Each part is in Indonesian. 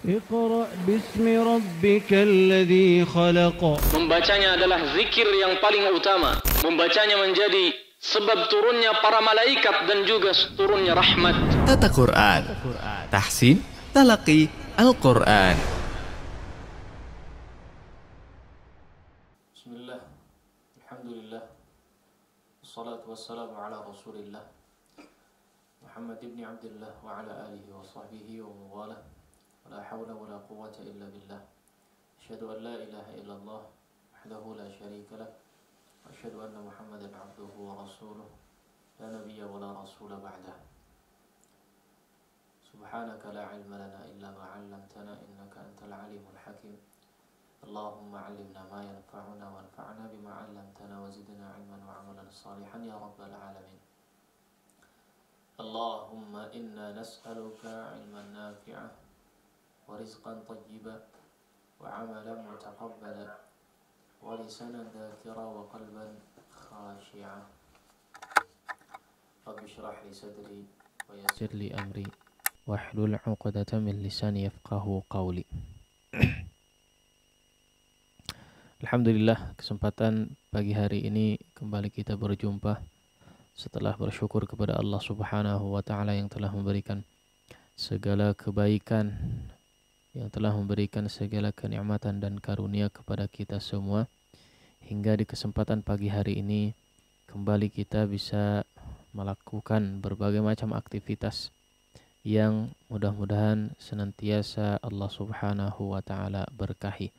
Iqra bismi rabbikal ladzi khalaq. Membacanya adalah zikir yang paling utama. Membacanya menjadi sebab turunnya para malaikat dan juga turunnya rahmat. Tata Quran, tahsin, talaqi, Al-Quran. Bismillah, alhamdulillah, wassalatu wassalamu ala rasulillah Muhammad ibn Abdullah wa ala alihi wa sahbihi wa mawalah. La hawla wa la quwwata illa billah. Asyhadu an la ilaha illallah wahdahu la syarika lah. Wa asyhadu anna Muhammadan abduhu wa rasuluh. La nabiyya wa la rasula ba'dah. Subhanaka la ilma lana illa ma 'allamtana innaka antal alimul hakim. Allahumma 'allimna ma yanfa'una wanfa'na bima 'allamtana wa zidna 'ilman wa 'amalan salihan ya rabbal alamin. Allahumma inna nas'aluka 'ilman nafi'ah wa rizqan tayyiban wa 'amalan mutaqabbalan wa lisanan dzakira wa qalban khashi'an. Rabbi shrah li sadri wa yassir li amri wahlul 'uqdatam min lisani yafqahu qawli. Alhamdulillah, kesempatan pagi hari ini kembali kita berjumpa setelah bersyukur kepada Allah Subhanahu wa taala yang telah memberikan segala kebaikan, yang telah memberikan segala kenikmatan dan karunia kepada kita semua, hingga di kesempatan pagi hari ini kembali kita bisa melakukan berbagai macam aktivitas yang mudah-mudahan senantiasa Allah Subhanahu wa taala berkahi.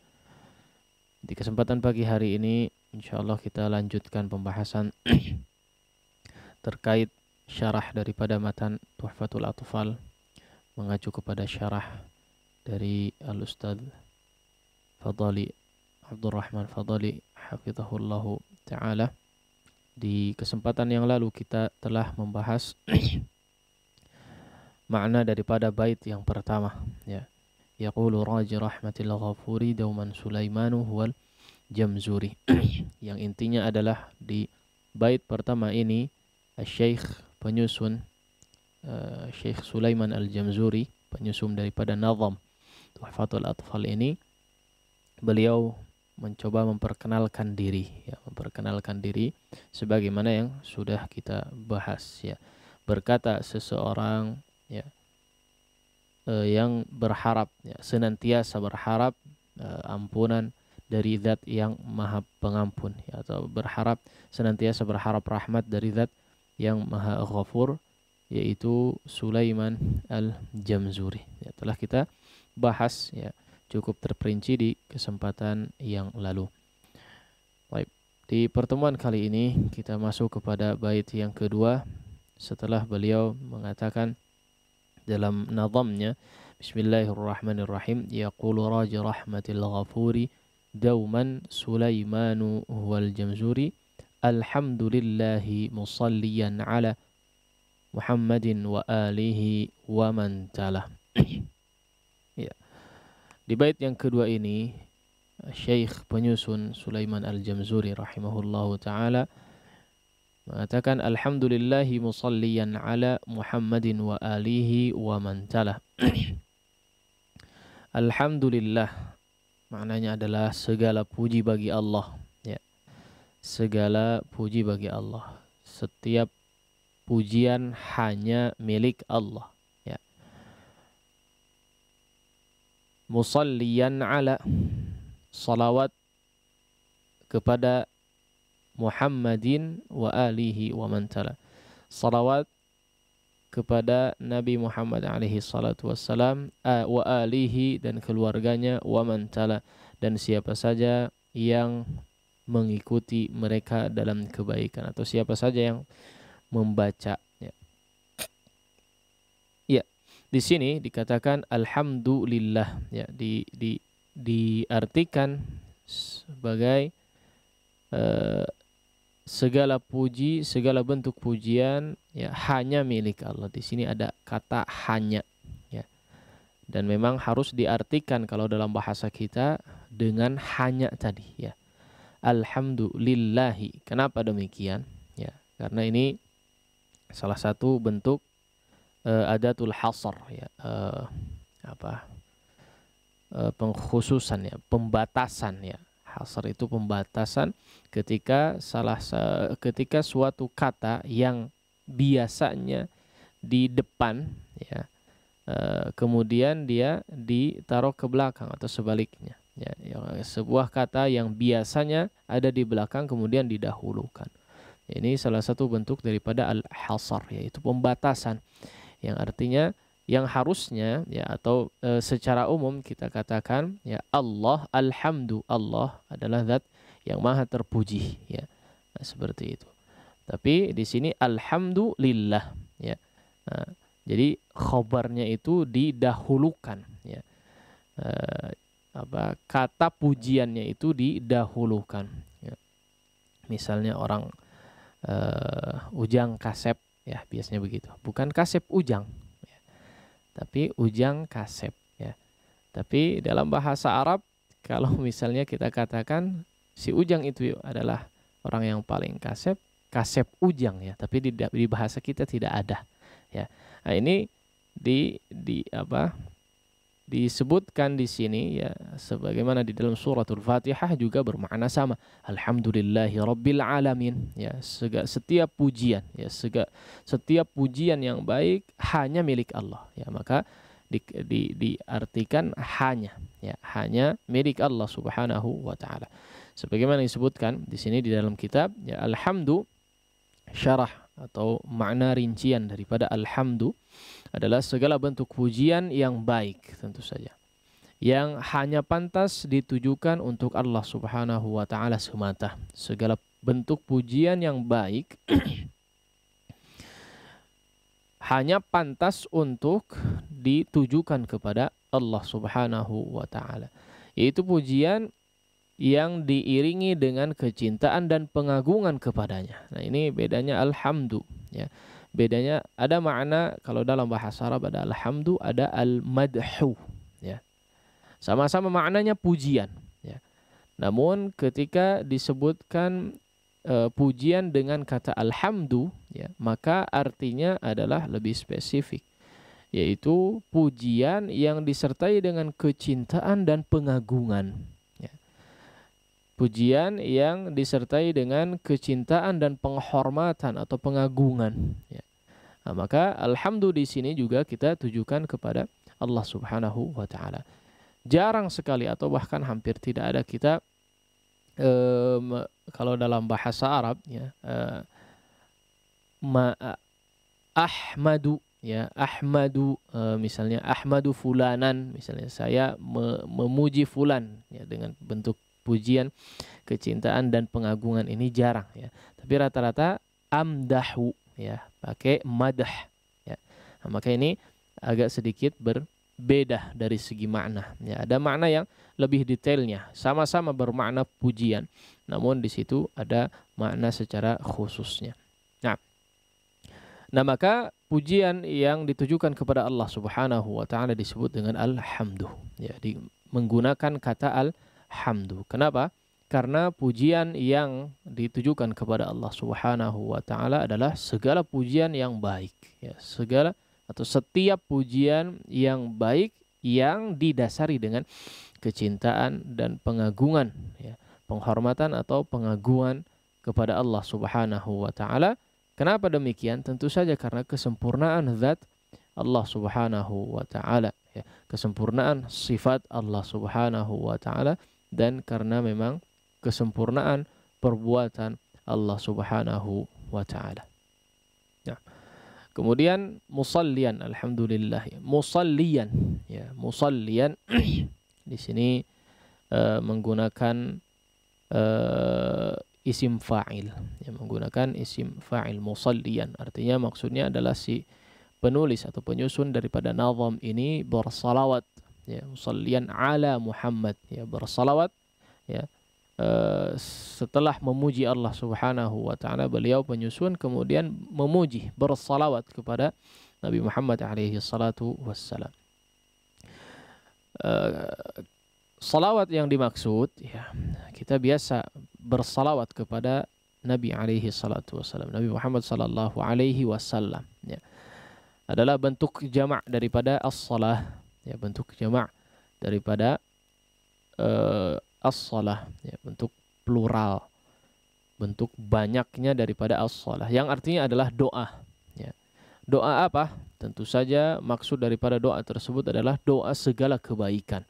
Di kesempatan pagi hari ini insyaallah kita lanjutkan pembahasan terkait syarah daripada matan Tuhfatul Atfal, mengacu kepada syarah dari Al-Ustadz Fadali Abdurrahman Fadali hafizahullahu ta'ala. Di kesempatan yang lalu kita telah membahas makna daripada bait yang pertama, ya. Yaqulu raji rahmatil ghafuri dauman Sulaimanu huwal jamzuri. Yang intinya adalah di bait pertama ini Syekh penyusun Syekh Sulaiman Al-Jamzuri, penyusun daripada nazam Tuhfatul Atfal ini, beliau mencoba memperkenalkan diri, ya, memperkenalkan diri sebagaimana yang sudah kita bahas, ya. Berkata seseorang, ya, yang berharap, ya, senantiasa berharap ampunan dari zat yang maha pengampun, ya, atau berharap, senantiasa berharap rahmat dari zat yang maha ghafur, yaitu Sulaiman Al-Jamzuri, ya, telah kita bahas, ya, cukup terperinci di kesempatan yang lalu. Baik, di pertemuan kali ini kita masuk kepada bait yang kedua setelah beliau mengatakan dalam nazamnya, Bismillahirrahmanirrahim, yaqulu raji rahmatil ghafuri dauman Sulaimanu huwal jamzuri alhamdulillahi musalliyan ala Muhammadin wa alihi wa man talah. Ya. Di bait yang kedua ini Syekh penyusun Sulaiman Al-Jamzuri rahimahullahu taala mengatakan alhamdulillahi musalliyan ala Muhammadin wa alihi wa man talah. Alhamdulillah maknanya adalah segala puji bagi Allah, ya. Segala puji bagi Allah. Setiap pujian hanya milik Allah, ya. Musalliyan ala, salawat kepada Muhammadin wa alihi wa man tala. Salawat kepada Nabi Muhammad alaihi salatu wassalam, wa alihi, dan keluarganya, wa man tala, dan siapa saja yang mengikuti mereka dalam kebaikan, atau siapa saja yang membaca, ya. Ya, di sini dikatakan alhamdulillah, ya, diartikan sebagai segala puji, segala bentuk pujian, ya, hanya milik Allah. Di sini ada kata hanya, ya. Dan memang harus diartikan kalau dalam bahasa kita dengan hanya tadi, ya. Alhamdulillahi. Kenapa demikian? Ya, karena ini salah satu bentuk adatul hasr, ya, pengkhususan ya, pembatasan ya. Hasr itu pembatasan ketika ketika suatu kata yang biasanya di depan ya, kemudian dia ditaruh ke belakang atau sebaliknya ya, sebuah kata yang biasanya ada di belakang kemudian didahulukan. Ini salah satu bentuk daripada al-hasr, yaitu pembatasan, yang artinya yang harusnya ya atau secara umum kita katakan ya Allah, alhamdu, Allah adalah zat yang maha terpuji ya. Nah, seperti itu. Tapi di sini alhamdulillah ya. Nah, jadi khobarnya itu didahulukan ya. Kata pujiannya itu didahulukan ya. Misalnya orang Ujang Kasep ya, biasanya begitu. Bukan Kasep Ujang tapi Ujang Kasep ya. Tapi dalam bahasa Arab kalau misalnya kita katakan si Ujang itu adalah orang yang paling kasep, Kasep Ujang ya, tapi di bahasa kita tidak ada ya. Nah, ini disebutkan di sini ya, sebagaimana di dalam suratul Fatihah juga bermakna sama. Alhamdulillahi Rabbil Alamin ya, setiap pujian ya, setiap pujian yang baik hanya milik Allah ya, maka diartikan hanya ya, hanya milik Allah Subhanahu wa taala. Sebagaimana disebutkan di sini di dalam kitab ya, alhamdu syarah atau makna rincian daripada alhamdu adalah segala bentuk pujian yang baik, tentu saja, yang hanya pantas ditujukan untuk Allah Subhanahu wa taala semata. Segala bentuk pujian yang baik hanya pantas untuk ditujukan kepada Allah Subhanahu wa taala. Yaitu pujian yang diiringi dengan kecintaan dan pengagungan kepadanya. Nah, ini bedanya alhamdu ya. Bedanya ada makna kalau dalam bahasa Arab ada alhamdu, ada al-madhu ya. Sama-sama maknanya pujian ya. Namun ketika disebutkan pujian dengan kata alhamdu ya, maka artinya adalah lebih spesifik, yaitu pujian yang disertai dengan kecintaan dan pengagungan ya. Pujian yang disertai dengan kecintaan dan penghormatan atau pengagungan ya. Nah, maka alhamdu di sini juga kita tujukan kepada Allah Subhanahu wa taala. Jarang sekali atau bahkan hampir tidak ada kita kalau dalam bahasa Arab ya, ahmadu ya, ahmadu misalnya ahmadu fulanan, misalnya saya memuji fulan ya, dengan bentuk pujian, kecintaan dan pengagungan, ini jarang ya. Tapi rata-rata amdahu ya, pakai madah ya. Nah, maka ini agak sedikit berbeda dari segi makna ya. Ada makna yang lebih detailnya, sama-sama bermakna pujian, namun di situ ada makna secara khususnya. Nah, maka pujian yang ditujukan kepada Allah Subhanahu wa taala disebut dengan alhamdu ya, menggunakan kata alhamdu. Kenapa? Karena pujian yang ditujukan kepada Allah Subhanahu wa taala adalah segala pujian yang baik ya, segala atau setiap pujian yang baik yang didasari dengan kecintaan dan pengagungan ya, penghormatan atau pengagungan kepada Allah Subhanahu wa taala. Kenapa demikian? Tentu saja karena kesempurnaan zat Allah Subhanahu wa taala ya, kesempurnaan sifat Allah Subhanahu wa taala, dan karena memang kesempurnaan perbuatan Allah Subhanahu wa taala. Ya. Kemudian musallian, alhamdulillah ya. Musallian ya, musallian di sini menggunakan isim fa'il ya, menggunakan isim fa'il musallian, artinya maksudnya adalah si penulis atau penyusun daripada nazam ini bersalawat ya, musallian ala Muhammad ya, bersalawat ya, setelah memuji Allah Subhanahu wa taala, beliau penyusun kemudian memuji, bersalawat kepada Nabi Muhammad alaihi salatu wassalam. Salawat yang dimaksud ya, kita biasa bersalawat kepada Nabi alaihi salatu wassalam, Nabi Muhammad sallallahu alaihi wasallam ya, adalah bentuk jamak daripada as-salah ya, bentuk jamak daripada as-shalah, ya, bentuk plural, bentuk banyaknya daripada as-shalah, yang artinya adalah doa. Ya. Doa apa? Tentu saja maksud daripada doa tersebut adalah doa segala kebaikan.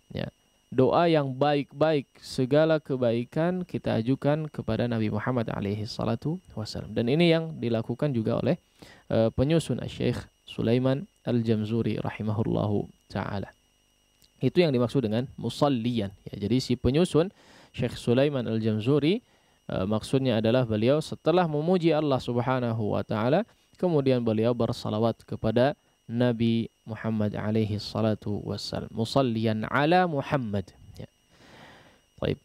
Ya. Doa yang baik-baik, segala kebaikan kita ajukan kepada Nabi Muhammad alaihi salatu wassalam. Dan ini yang dilakukan juga oleh penyusun Syekh Sulaiman Al-Jamzuri rahimahullahu ta'ala. Itu yang dimaksud dengan musalliyan. Ya, jadi si penyusun Syekh Sulaiman Al-Jamzuri maksudnya adalah beliau setelah memuji Allah subhanahu wa ta'ala, kemudian beliau bersalawat kepada Nabi Muhammad alaihi salatu wassalam. Musalliyan ala Muhammad. Ya. Baik.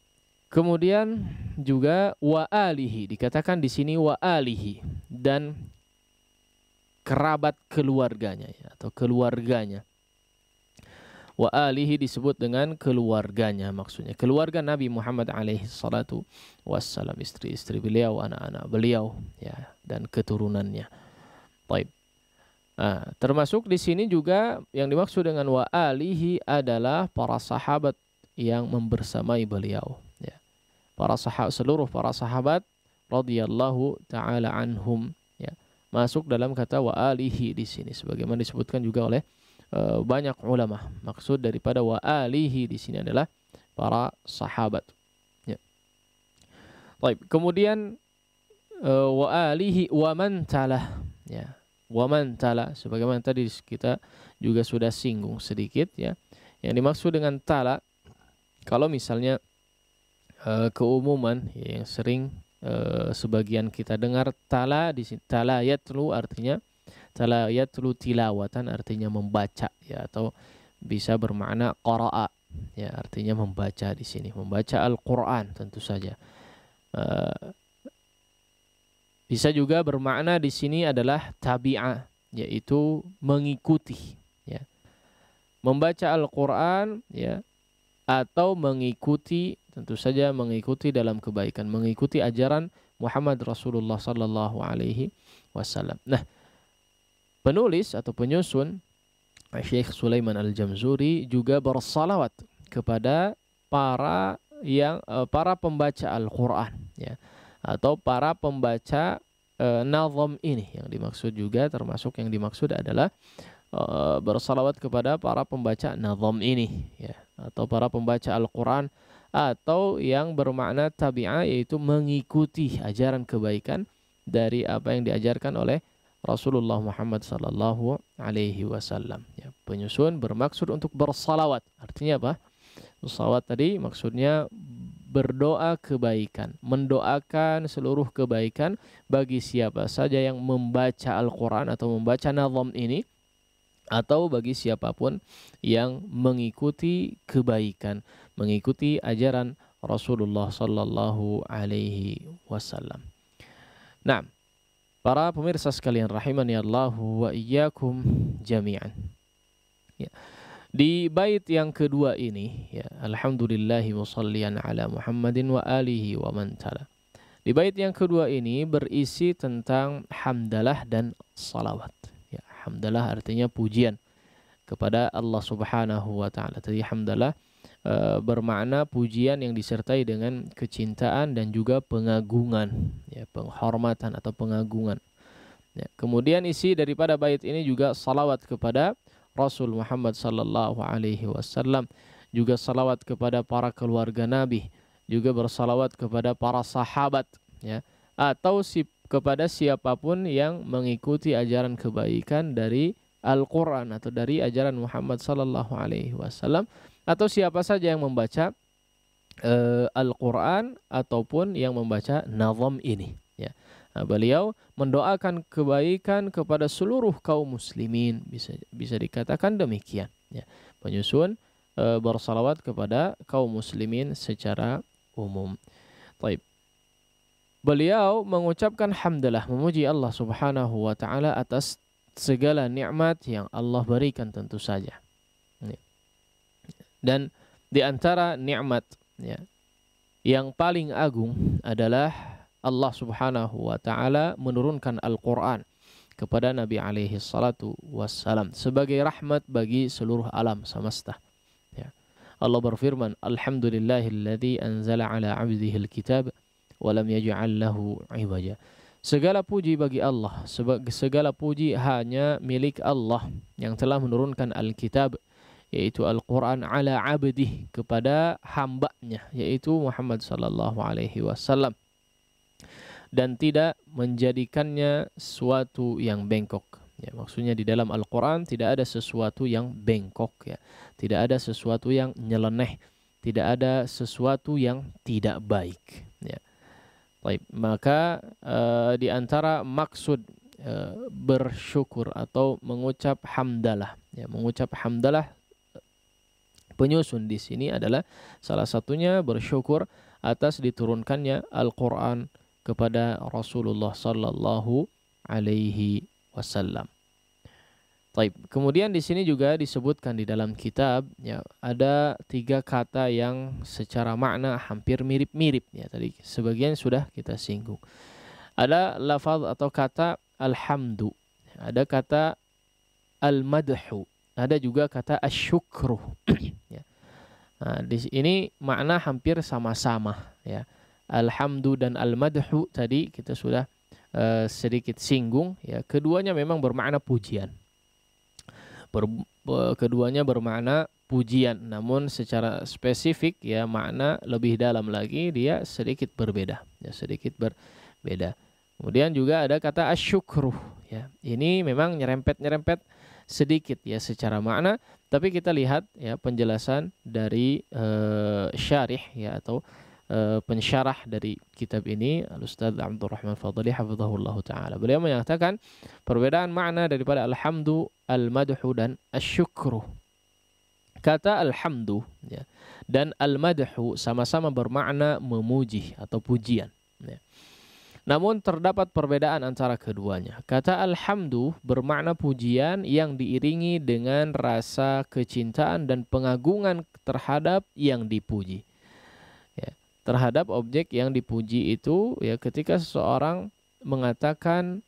Kemudian juga wa alihi, dikatakan di sini wa alihi, dan kerabat keluarganya, ya, atau keluarganya. Wa alihi disebut dengan keluarganya, maksudnya keluarga Nabi Muhammad alaihi salatu wassalam, istri-istri beliau, anak-anak beliau, ya, dan keturunannya. Baik. Termasuk di sini juga yang dimaksud dengan wa alihi adalah para sahabat yang membersamai beliau, ya. Seluruh para sahabat radhiyallahu taala anhum, ya, masuk dalam kata wa alihi di sini, sebagaimana disebutkan juga oleh banyak ulama. Maksud daripada wa alihi di sini adalah para sahabat, ya. Baik, kemudian wa alihi wa man talah, ya. Wa man tala, sebagaimana tadi kita juga sudah singgung sedikit, ya. Yang dimaksud dengan tala, kalau misalnya keumuman, ya, yang sering sebagian kita dengar tala di sini, tala yatlu artinya, tala yatlu tilawatan artinya membaca, ya, atau bisa bermakna qara'a, ya, artinya membaca di sini, membaca Al-Qur'an tentu saja. Bisa juga bermakna di sini adalah tabi'ah, yaitu mengikuti, ya. Membaca Al-Qur'an, ya, atau mengikuti, tentu saja mengikuti dalam kebaikan, mengikuti ajaran Muhammad Rasulullah sallallahu alaihi wasallam. Nah, penulis atau penyusun Syekh Sulaiman Al-Jamzuri juga bersalawat kepada para pembaca Al-Qur'an, ya, atau para pembaca nazam ini. Yang dimaksud juga, termasuk yang dimaksud adalah bersalawat kepada para pembaca nazam ini, ya, atau para pembaca Al-Quran, atau yang bermakna tabi'ah, yaitu mengikuti ajaran kebaikan dari apa yang diajarkan oleh Rasulullah Muhammad sallallahu alaihi wasallam. Ya, penyusun bermaksud untuk bersalawat. Artinya apa? Salawat tadi maksudnya berdoa kebaikan, mendoakan seluruh kebaikan bagi siapa saja yang membaca Al-Quran atau membaca nazam ini, atau bagi siapapun yang mengikuti kebaikan, mengikuti ajaran Rasulullah sallallahu alaihi wasallam. Nah, para pemirsa sekalian rahimani Allah wa iyyakum jami'an. Ya. Di bait yang kedua ini, ya, alhamdulillahi musallian ala Muhammadin wa alihi wa man tala. Di bait yang kedua ini berisi tentang hamdalah dan salawat. Ya, hamdalah artinya pujian kepada Allah Subhanahu wa taala. Tadi hamdalah bermakna pujian yang disertai dengan kecintaan dan juga pengagungan, ya, penghormatan atau pengagungan. Ya, kemudian isi daripada bait ini juga salawat kepada Rasul Muhammad sallallahu alaihi wasallam, juga salawat kepada para keluarga Nabi, juga bersalawat kepada para sahabat, ya, atau kepada siapapun yang mengikuti ajaran kebaikan dari Al-Quran atau dari ajaran Muhammad sallallahu alaihi wasallam, atau siapa saja yang membaca Al-Quran ataupun yang membaca nazam ini, ya. Nah, beliau mendoakan kebaikan kepada seluruh kaum muslimin, bisa dikatakan demikian, ya. Penyusun bersalawat kepada kaum muslimin secara umum. Baik. Beliau mengucapkan hamdalah, memuji Allah Subhanahu wa taala atas segala nikmat yang Allah berikan tentu saja. Dan di antara nikmat, ya, yang paling agung adalah Allah Subhanahu wa taala menurunkan Al-Qur'an kepada Nabi alaihi salatu wassalam sebagai rahmat bagi seluruh alam semesta, ya. Allah berfirman, Alhamdulillahilladzi anzala ala 'abdihil kitab wa lam yaj'al lahu 'iwaja. Segala puji bagi Allah, segala puji hanya milik Allah yang telah menurunkan Alkitab, yaitu Al-Quran, ala abdih, kepada hambanya, yaitu Muhammad sallallahu alaihi wasallam, dan tidak menjadikannya sesuatu yang bengkok. Ya, maksudnya di dalam Al-Quran tidak ada sesuatu yang bengkok, ya, tidak ada sesuatu yang nyeleneh, tidak ada sesuatu yang tidak baik. Ya. Baik, maka di antara maksud bersyukur atau mengucap hamdalah, ya, mengucap hamdalah, penyusun di sini adalah salah satunya bersyukur atas diturunkannya Al-Quran kepada Rasulullah sallallahu alaihi wasallam. Taib. Kemudian di sini juga disebutkan di dalam kitab, ya, ada 3 kata yang secara makna hampir mirip-mirip, ya, tadi sebagian sudah kita singgung. Ada lafaz atau kata alhamdu, ada kata al-madhu, ada juga kata asyukru. Ya. Nah, di sini makna hampir sama-sama, ya. Alhamdu dan al-madhu tadi kita sudah sedikit singgung, ya. Keduanya memang bermakna pujian. Keduanya bermakna pujian, namun secara spesifik, ya, makna lebih dalam lagi dia sedikit berbeda, ya, sedikit berbeda. Kemudian juga ada kata asyukru, ya. Ini memang nyerempet sedikit, ya, secara makna, tapi kita lihat, ya, penjelasan dari syarih, ya, atau pensyarah dari kitab ini, Al-Ustadz Abdurrahman Fadli hafizahullah ta'ala. Beliau menyatakan perbedaan makna daripada alhamdu, al-madhu, dan asyukru. Kata alhamdu, ya, dan al-madhu sama-sama bermakna memuji atau pujian, ya. Namun terdapat perbedaan antara keduanya. Kata alhamdu bermakna pujian yang diiringi dengan rasa kecintaan dan pengagungan terhadap yang dipuji. Ya, terhadap objek yang dipuji itu, ya, ketika seseorang mengatakan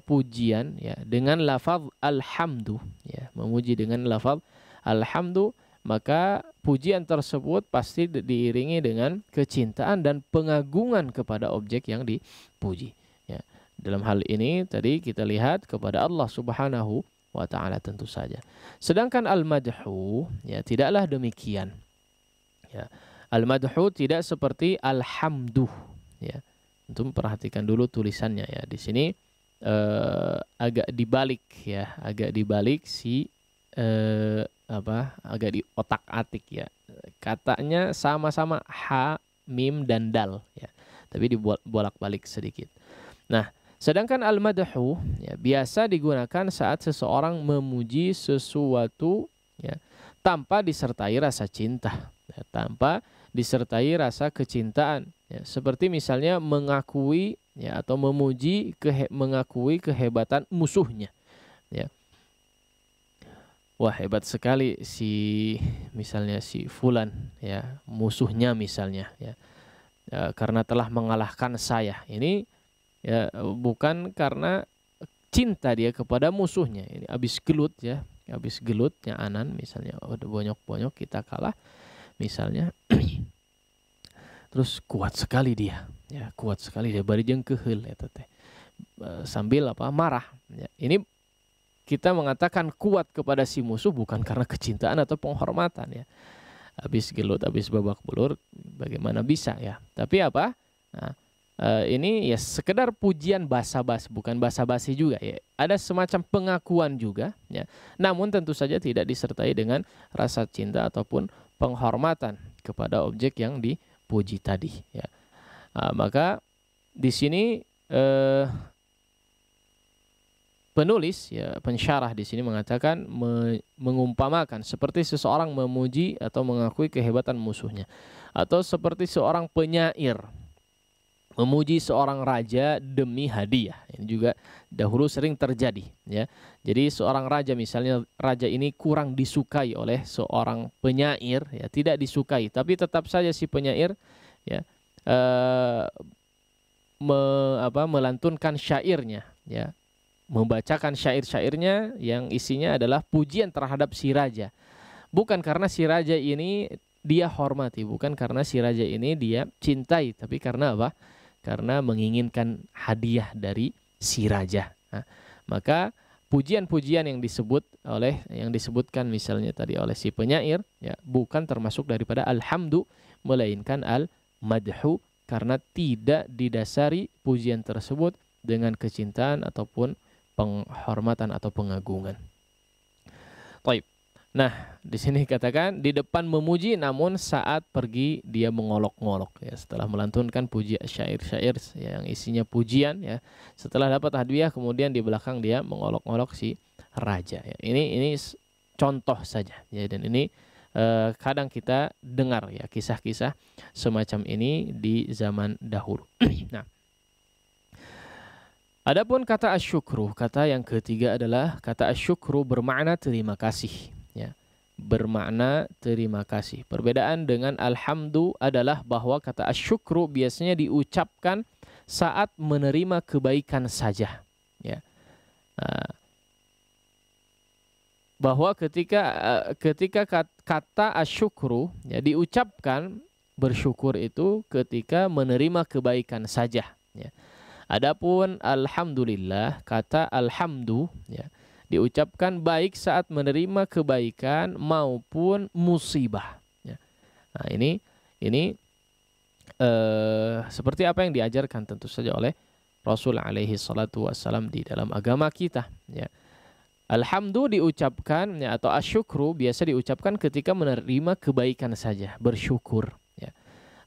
pujian, ya, dengan lafaz alhamdu, ya, memuji dengan lafaz alhamdu, maka pujian tersebut pasti diiringi dengan kecintaan dan pengagungan kepada objek yang dipuji. Ya. Dalam hal ini tadi kita lihat kepada Allah Subhanahu wa ta'ala tentu saja. Sedangkan al-madhu, ya, tidaklah demikian. Ya. Al-madhu tidak seperti alhamdu. Ya. Untuk perhatikan dulu tulisannya, ya. Di sini agak dibalik, ya, agak dibalik si agak di otak-atik, ya. Katanya sama-sama ha, mim, dan dal, ya, tapi dibolak-balik sedikit. Nah, sedangkan al-madhu, ya, biasa digunakan saat seseorang memuji sesuatu, ya, tanpa disertai rasa cinta, ya, tanpa disertai rasa kecintaan, ya, seperti misalnya mengakui, ya, atau memuji mengakui kehebatan musuhnya, ya. Wah, hebat sekali misalnya si fulan, ya, musuhnya misalnya, ya, karena telah mengalahkan saya. Ini, ya, bukan karena cinta dia kepada musuhnya. Ini habis gelut, ya, habis gelutnya anan misalnya, udah bonyok-bonyok kita kalah misalnya. Terus kuat sekali dia, ya, kuat sekali dia bari jeung keheul eta teh. Sambil marah, ya. Ini kita mengatakan kuat kepada si musuh bukan karena kecintaan atau penghormatan, ya. Habis gelut, habis babak belur, bagaimana bisa, ya. Tapi apa? Nah, ini, ya, sekedar pujian basa-basi, bukan basa-basi juga, ya. Ada semacam pengakuan juga, ya. Namun tentu saja tidak disertai dengan rasa cinta ataupun penghormatan kepada objek yang dipuji tadi, ya. Nah, maka di sini penulis, ya, pensyarah di sini mengatakan mengumpamakan seperti seseorang memuji atau mengakui kehebatan musuhnya, atau seperti seorang penyair memuji seorang raja demi hadiah. Ini juga dahulu sering terjadi, ya. Jadi seorang raja, misalnya raja ini kurang disukai oleh seorang penyair, ya, tidak disukai, tapi tetap saja si penyair, ya, melantunkan syairnya, ya, membacakan syair-syairnya yang isinya adalah pujian terhadap si raja. Bukan karena si raja ini dia hormati, bukan karena si raja ini dia cintai, tapi karena apa? Karena menginginkan hadiah dari si raja. Nah, maka pujian-pujian yang disebutkan misalnya tadi oleh si penyair, ya, bukan termasuk daripada alhamdu, melainkan al-madhu, karena tidak didasari pujian tersebut dengan kecintaan ataupun penghormatan atau pengagungan. Taib. Nah, di sini katakan di depan memuji, namun saat pergi dia mengolok-ngolok, ya, setelah melantunkan puji syair-syair yang isinya pujian, ya. Setelah dapat hadiah kemudian di belakang dia mengolok-ngolok si raja, ya. Ini contoh saja, ya, dan ini kadang kita dengar, ya, kisah-kisah semacam ini di zaman dahulu. Nah, adapun kata asyukru, kata yang ketiga adalah kata asyukru bermakna terima kasih, ya. Bermakna terima kasih. Perbedaan dengan alhamdu adalah bahwa kata asyukru biasanya diucapkan saat menerima kebaikan saja, ya. Bahwa ketika kata asyukru, ya, diucapkan bersyukur itu ketika menerima kebaikan saja, ya. Adapun alhamdulillah, kata alhamdu, ya, diucapkan baik saat menerima kebaikan maupun musibah, ya. Nah, ini seperti apa yang diajarkan tentu saja oleh Rasul alaihi salatu wassalam di dalam agama kita, ya. Alhamdu diucapkan, ya, atau asyukru biasa diucapkan ketika menerima kebaikan saja, bersyukur, ya.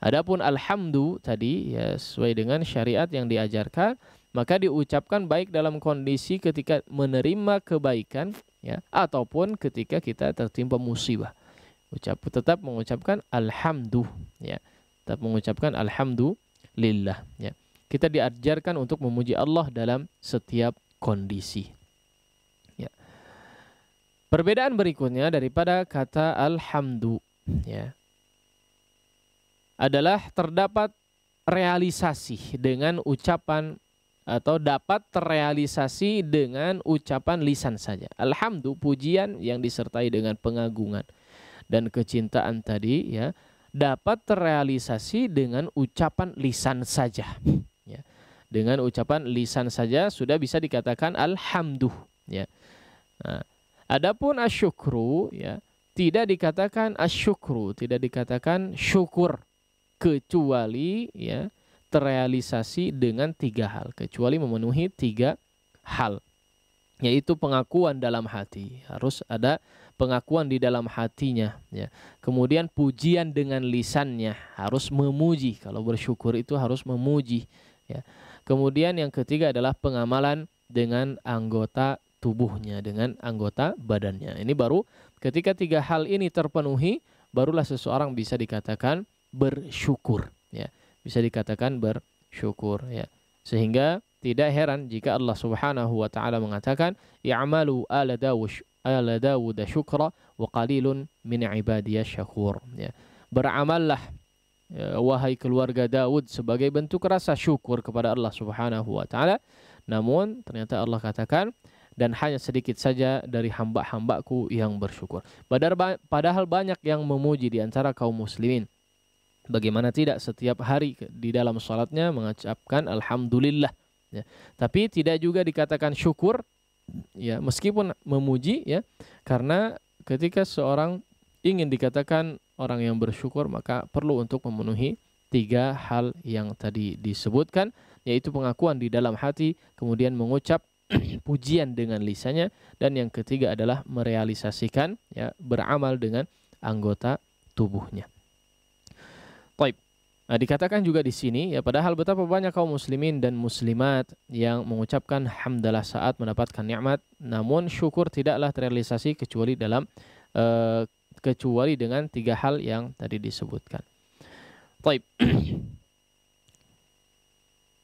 Adapun alhamdu tadi, ya, sesuai dengan syariat yang diajarkan, maka diucapkan baik dalam kondisi ketika menerima kebaikan, ya, ataupun ketika kita tertimpa musibah. Tetap mengucapkan alhamdu, ya. Tetap mengucapkan alhamdulillah, ya. Kita diajarkan untuk memuji Allah dalam setiap kondisi. Perbedaan berikutnya daripada kata alhamdu, ya, adalah terdapat realisasi dengan ucapan atau dapat terrealisasi dengan ucapan lisan saja. Alhamdu, pujian yang disertai dengan pengagungan dan kecintaan tadi, ya, dapat terrealisasi dengan ucapan lisan saja, ya. Dengan ucapan lisan saja sudah bisa dikatakan alhamdu, ya. Nah, adapun asyukru, ya, tidak dikatakan asyukru, tidak dikatakan syukur, kecuali, ya, terrealisasi dengan 3 hal, kecuali memenuhi 3 hal, yaitu pengakuan dalam hati, harus ada pengakuan di dalam hatinya, ya. Kemudian pujian dengan lisannya, harus memuji, kalau bersyukur itu harus memuji, ya. Kemudian yang ketiga adalah pengamalan dengan anggota tubuhnya, dengan anggota badannya. Ini baru ketika 3 hal ini terpenuhi, barulah seseorang bisa dikatakan bersyukur, ya. Bisa dikatakan bersyukur, ya. Sehingga tidak heran jika Allah Subhanahu wa taala mengatakan i'malu ala Dawud syukra wa qalilun min ibadiyasy syakur, ya. Beramallah, ya, wahai keluarga Daud, sebagai bentuk rasa syukur kepada Allah Subhanahu wa taala. Namun ternyata Allah katakan, dan hanya sedikit saja dari hamba-hambaku yang bersyukur. Padahal banyak yang memuji di antara kaum muslimin. Bagaimana tidak setiap hari di dalam salatnya mengucapkan alhamdulillah, ya. Tapi tidak juga dikatakan syukur, ya, meskipun memuji, ya. Karena ketika seorang ingin dikatakan orang yang bersyukur, maka perlu untuk memenuhi 3 hal yang tadi disebutkan, yaitu pengakuan di dalam hati, kemudian mengucap pujian dengan lisannya, dan yang ketiga adalah merealisasikan, ya, beramal dengan anggota tubuhnya. Baik. Nah, dikatakan juga di sini, ya, padahal betapa banyak kaum muslimin dan muslimat yang mengucapkan hamdalah saat mendapatkan nikmat, namun syukur tidaklah terrealisasi kecuali dengan 3 hal yang tadi disebutkan. Baik.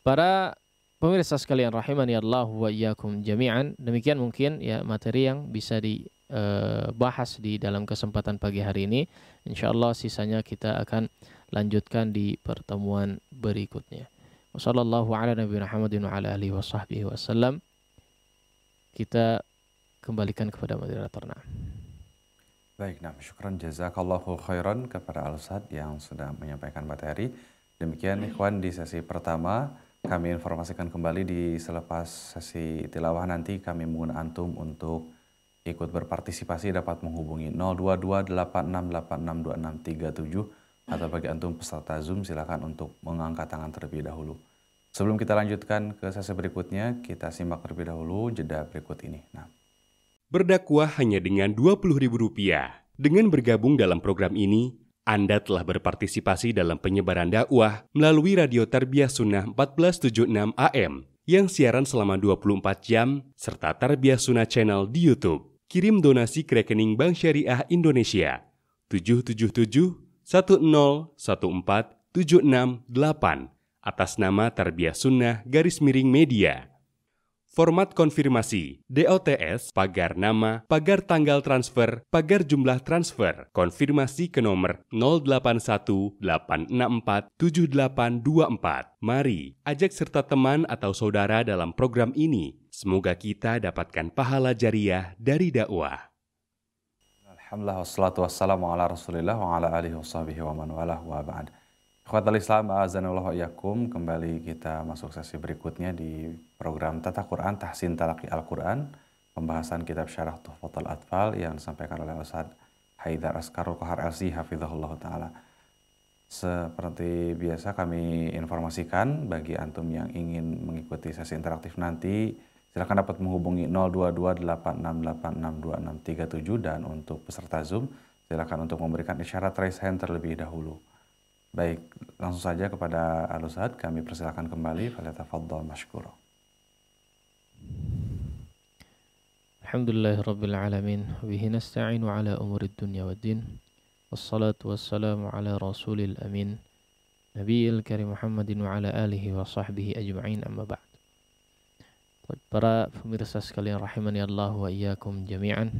Para pemirsa sekalian rahimani Allah wa iyyakum jami'an, demikian mungkin, ya, materi yang bisa dibahas di dalam kesempatan pagi hari ini. Insyaallah sisanya kita akan lanjutkan di pertemuan berikutnya. Wassallallahu ala nabiyina Muhammadin wa ala alihi washabbihi wasallam. Kita kembalikan kepada moderator. Baik, nah syukran jazakallahu khairan kepada Al-Ustadz yang sudah menyampaikan materi. Demikian ikhwan di sesi pertama, kami informasikan kembali di selepas sesi tilawah nanti kami mengundang antum untuk ikut berpartisipasi dapat menghubungi 02286862637 atau bagi antum peserta Zoom silakan untuk mengangkat tangan terlebih dahulu. Sebelum kita lanjutkan ke sesi berikutnya, kita simak terlebih dahulu jeda berikut ini. Nah, Berdakwah hanya dengan Rp20.000. Dengan bergabung dalam program ini, Anda telah berpartisipasi dalam penyebaran dakwah melalui Radio Tarbiyah Sunnah 1476 AM yang siaran selama 24 jam serta Tarbiyah Sunnah Channel di YouTube. Kirim donasi ke rekening Bank Syariah Indonesia 777-1014-768 atas nama Tarbiyah Sunnah _Media. Format konfirmasi, DOTS, pagar nama, pagar tanggal transfer, pagar jumlah transfer, konfirmasi ke nomor 0818647824. Mari, ajak serta teman atau saudara dalam program ini. Semoga kita dapatkan pahala jariah dari dakwah. alhamdulillah wassalatu wassalamu ala rasulillah wa ala alihi washabihi wa man walah wa ba'd. Ikhwatal Islam, a'azanallahu iyyakum. Kembali kita masuk sesi berikutnya di program Tata Quran Tahsin Talaqi Al-Quran, pembahasan kitab Syarah Tuhfatul Atfal yang disampaikan oleh Ustaz Haidar Askarul Kohar LC hafizahullah ta'ala. Seperti biasa kami informasikan bagi antum yang ingin mengikuti sesi interaktif nanti, silakan dapat menghubungi 02286862637 dan untuk peserta Zoom silakan untuk memberikan isyarat raise hand terlebih dahulu. Baik, langsung saja kepada Al-Ustadz, kami persilakan kembali. Falyatafaddal mashkura. Alhamdulillahirabbil alamin, bihi nasta'inu ala umurid dunya waddin. Wassalatu wassalamu ala rasulil amin, nabiyil karim Muhammadin wa ala alihi wa sahbihi ajma'in, amma ba'd. Para pemirsa sekalian rahimani Allah wa iyyakum jami'an.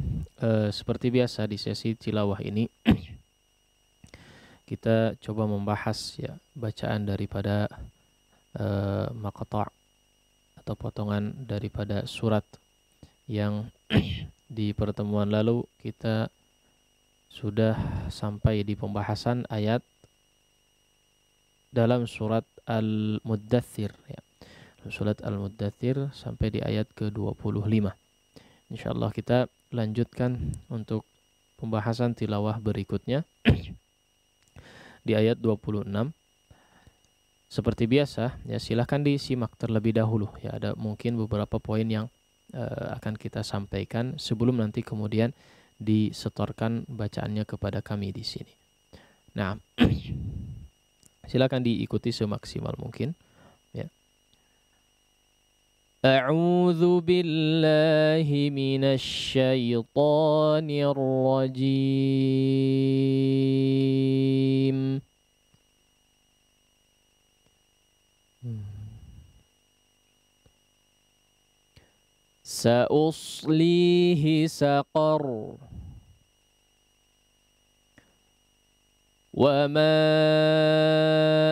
Seperti biasa di sesi tilawah ini kita coba membahas ya bacaan daripada maqta' atau potongan daripada surat yang di pertemuan lalu kita sudah sampai di pembahasan ayat dalam surat Al-Muddathir ya. Surat Al-Muddathir sampai di ayat ke-25. Insyaallah kita lanjutkan untuk pembahasan tilawah berikutnya di ayat 26. Seperti biasa ya, silahkan disimak terlebih dahulu ya, ada mungkin beberapa poin yang akan kita sampaikan sebelum nanti kemudian disetorkan bacaannya kepada kami di sini. Nah, silakan diikuti semaksimal mungkin ya. A'udzu billahi minasy syaithanir rajim. Sa'uslihi saqar wa ma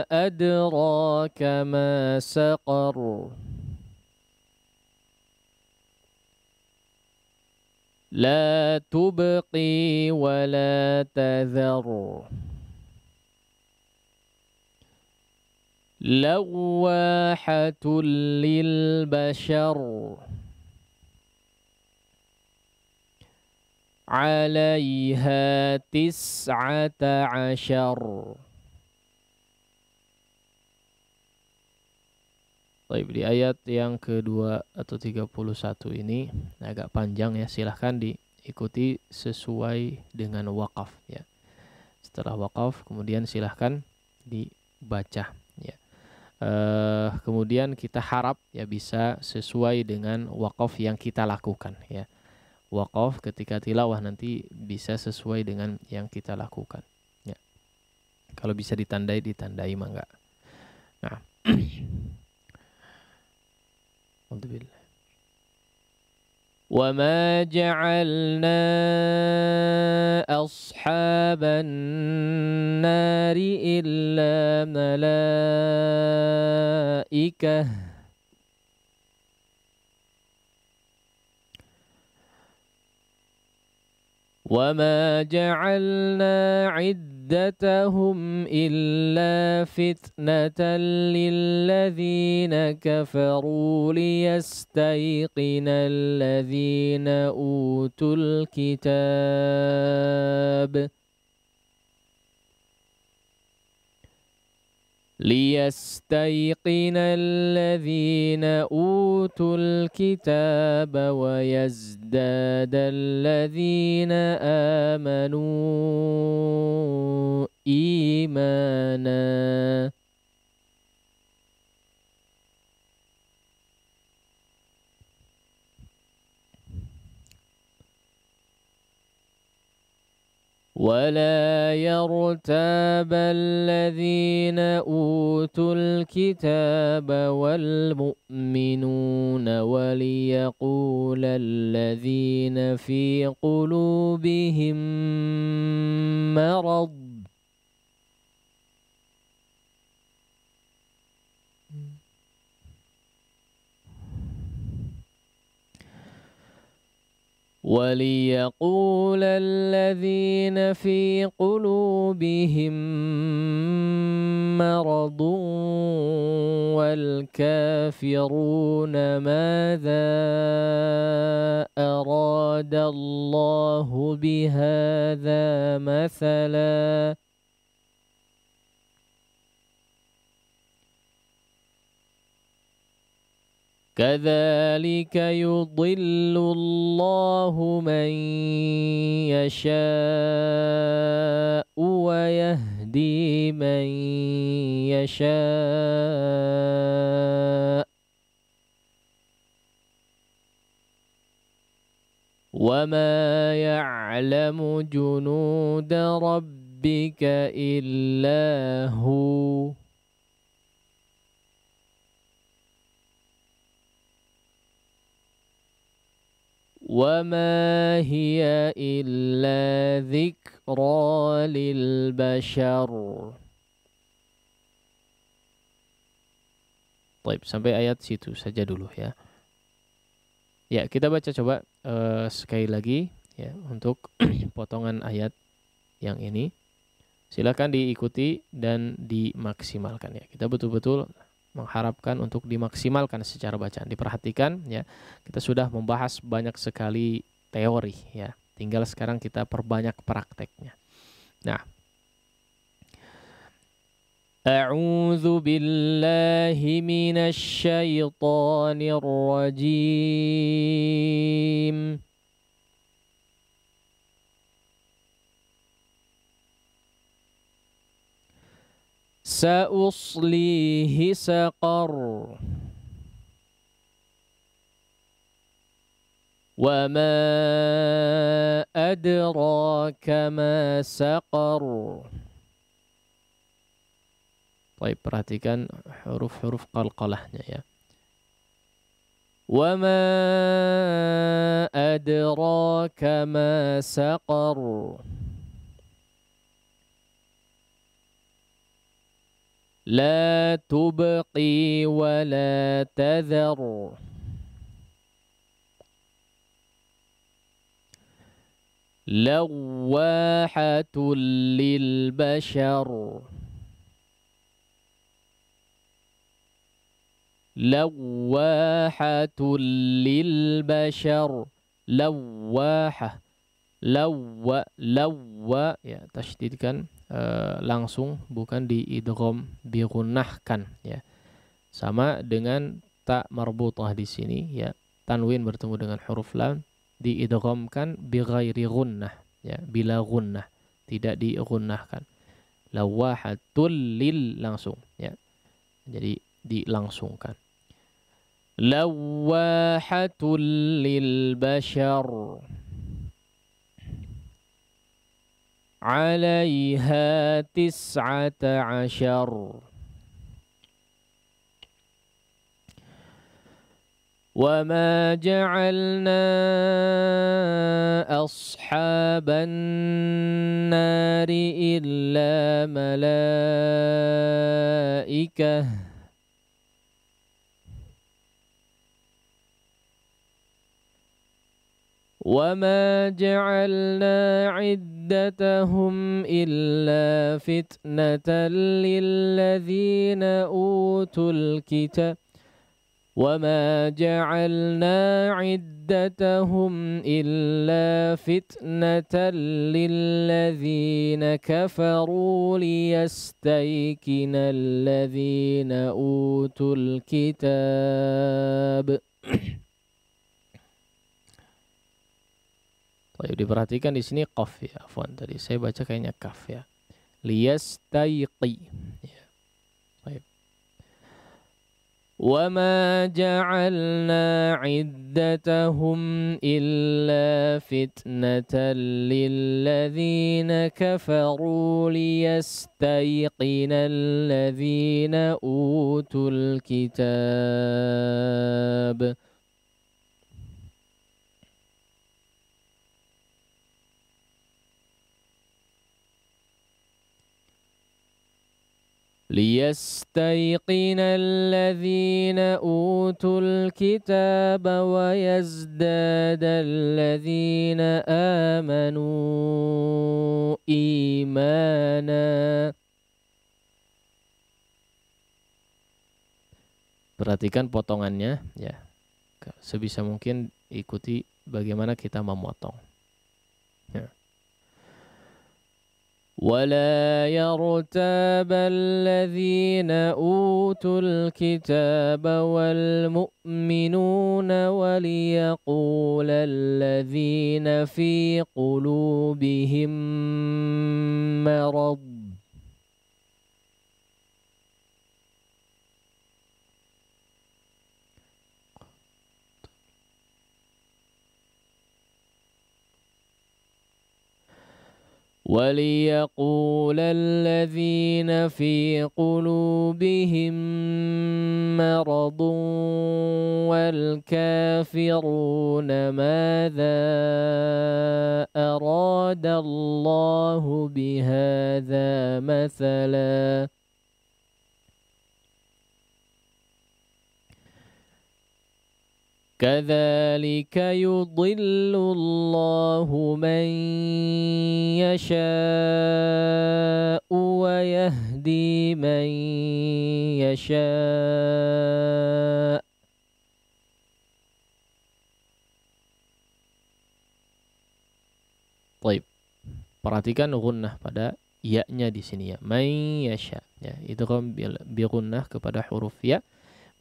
adraka ma saqar la tubqi wa la tadhar lawahatul lil bashar alaiha tis'ata ashar. Baik, di ayat yang kedua atau 31 ini agak panjang ya, silahkan diikuti sesuai dengan wakaf ya. Setelah wakaf kemudian silahkan dibaca ya. Kemudian kita harap ya bisa sesuai dengan wakaf yang kita lakukan ya. Wakaf ketika tilawah nanti bisa sesuai dengan yang kita lakukan ya. Kalau bisa ditandai mangga. Nah, alhamdulillah. Wa ma ja'alna ashaban nari illa malaikah وما جعلنا عدتهم إلا فتنة للذين كفروا ليستيقن الذين أوتوا الكتاب الذين أوتوا الكتاب ويزداد الذين آمنوا إيمانا ولا يرتاب الذين أوتوا الكتاب والمؤمنون وليقول الذين في قلوبهم مرض وليقول الذين في قلوبهم مرض والكافرون ماذا أراد الله بهذا مثلا كذلك يضل الله من يشاء ويهدي من يشاء وما يعلم جنود ربك إلا هو وما هي إلا ذكرى للبشر. Baik, sampai ayat situ saja dulu ya. Ya, kita baca coba sekali lagi ya untuk potongan ayat yang ini. Silakan diikuti dan dimaksimalkan ya. Kita betul-betul mengharapkan untuk dimaksimalkan secara bacaan. Diperhatikan ya, kita sudah membahas banyak sekali teori ya. Tinggal sekarang kita perbanyak prakteknya. Nah, A'udzu billahi minasy syaithanir rajim. Sa'uslihi saqar wa ma adraka ma saqar. Baik, perhatikan huruf-huruf qalqalahnya ya. Wa ma adraka ma saqar. لا تبقي ولا تذر لواحة للبشر لواحة للبشر لواحة لوا ya tasydidkan langsung, bukan diidgham bigunnahkan ya. Sama dengan ta marbutah di sini ya. Tanwin bertemu dengan huruf lam diidghamkan bighairi gunnah ya, bila gunnah, tidak digunnahkan. Lawahatul lil langsung ya. Jadi dilangsungkan. Lawahatul lil bashar. عليها 19 وما جعلنا أصحاب النار إلا ملائكة وما جعلنا عدتهم إلا فتنة للذين أوتوا الكتاب وما جعلنا عدتهم إلا فتنة للذين كفروا ليستيقن الذين أوتوا الكتاب. Diperhatikan di sini qaf ya, afwan tadi saya baca kayaknya kaf ya. Liyastaiqi. Ya. Baik. وما جعلنا عدتهم إلا فتنة للذين كفروا ليستيقن الذين أوتوا الكتاب. ليستيقن الذين أوتوا الكتاب ويزداد الذين آمنوا إيمانا. Perhatikan potongannya ya. Sebisa mungkin ikuti bagaimana kita memotong. Ya. ولا يرتاب الذين أوتوا الكتاب والمؤمنون وليقول الذين في قلوبهم مرض وليقول الذين في قلوبهم مرض والكافرون ماذا أراد الله بهذا مثلا. كذلك يضل الله من يشاء ويهدي من يشاء. Baik. Perhatikan gunnah pada ya-nya di sini ya. Man yasha. Ya, itu kan bi gunnah kepada huruf ya.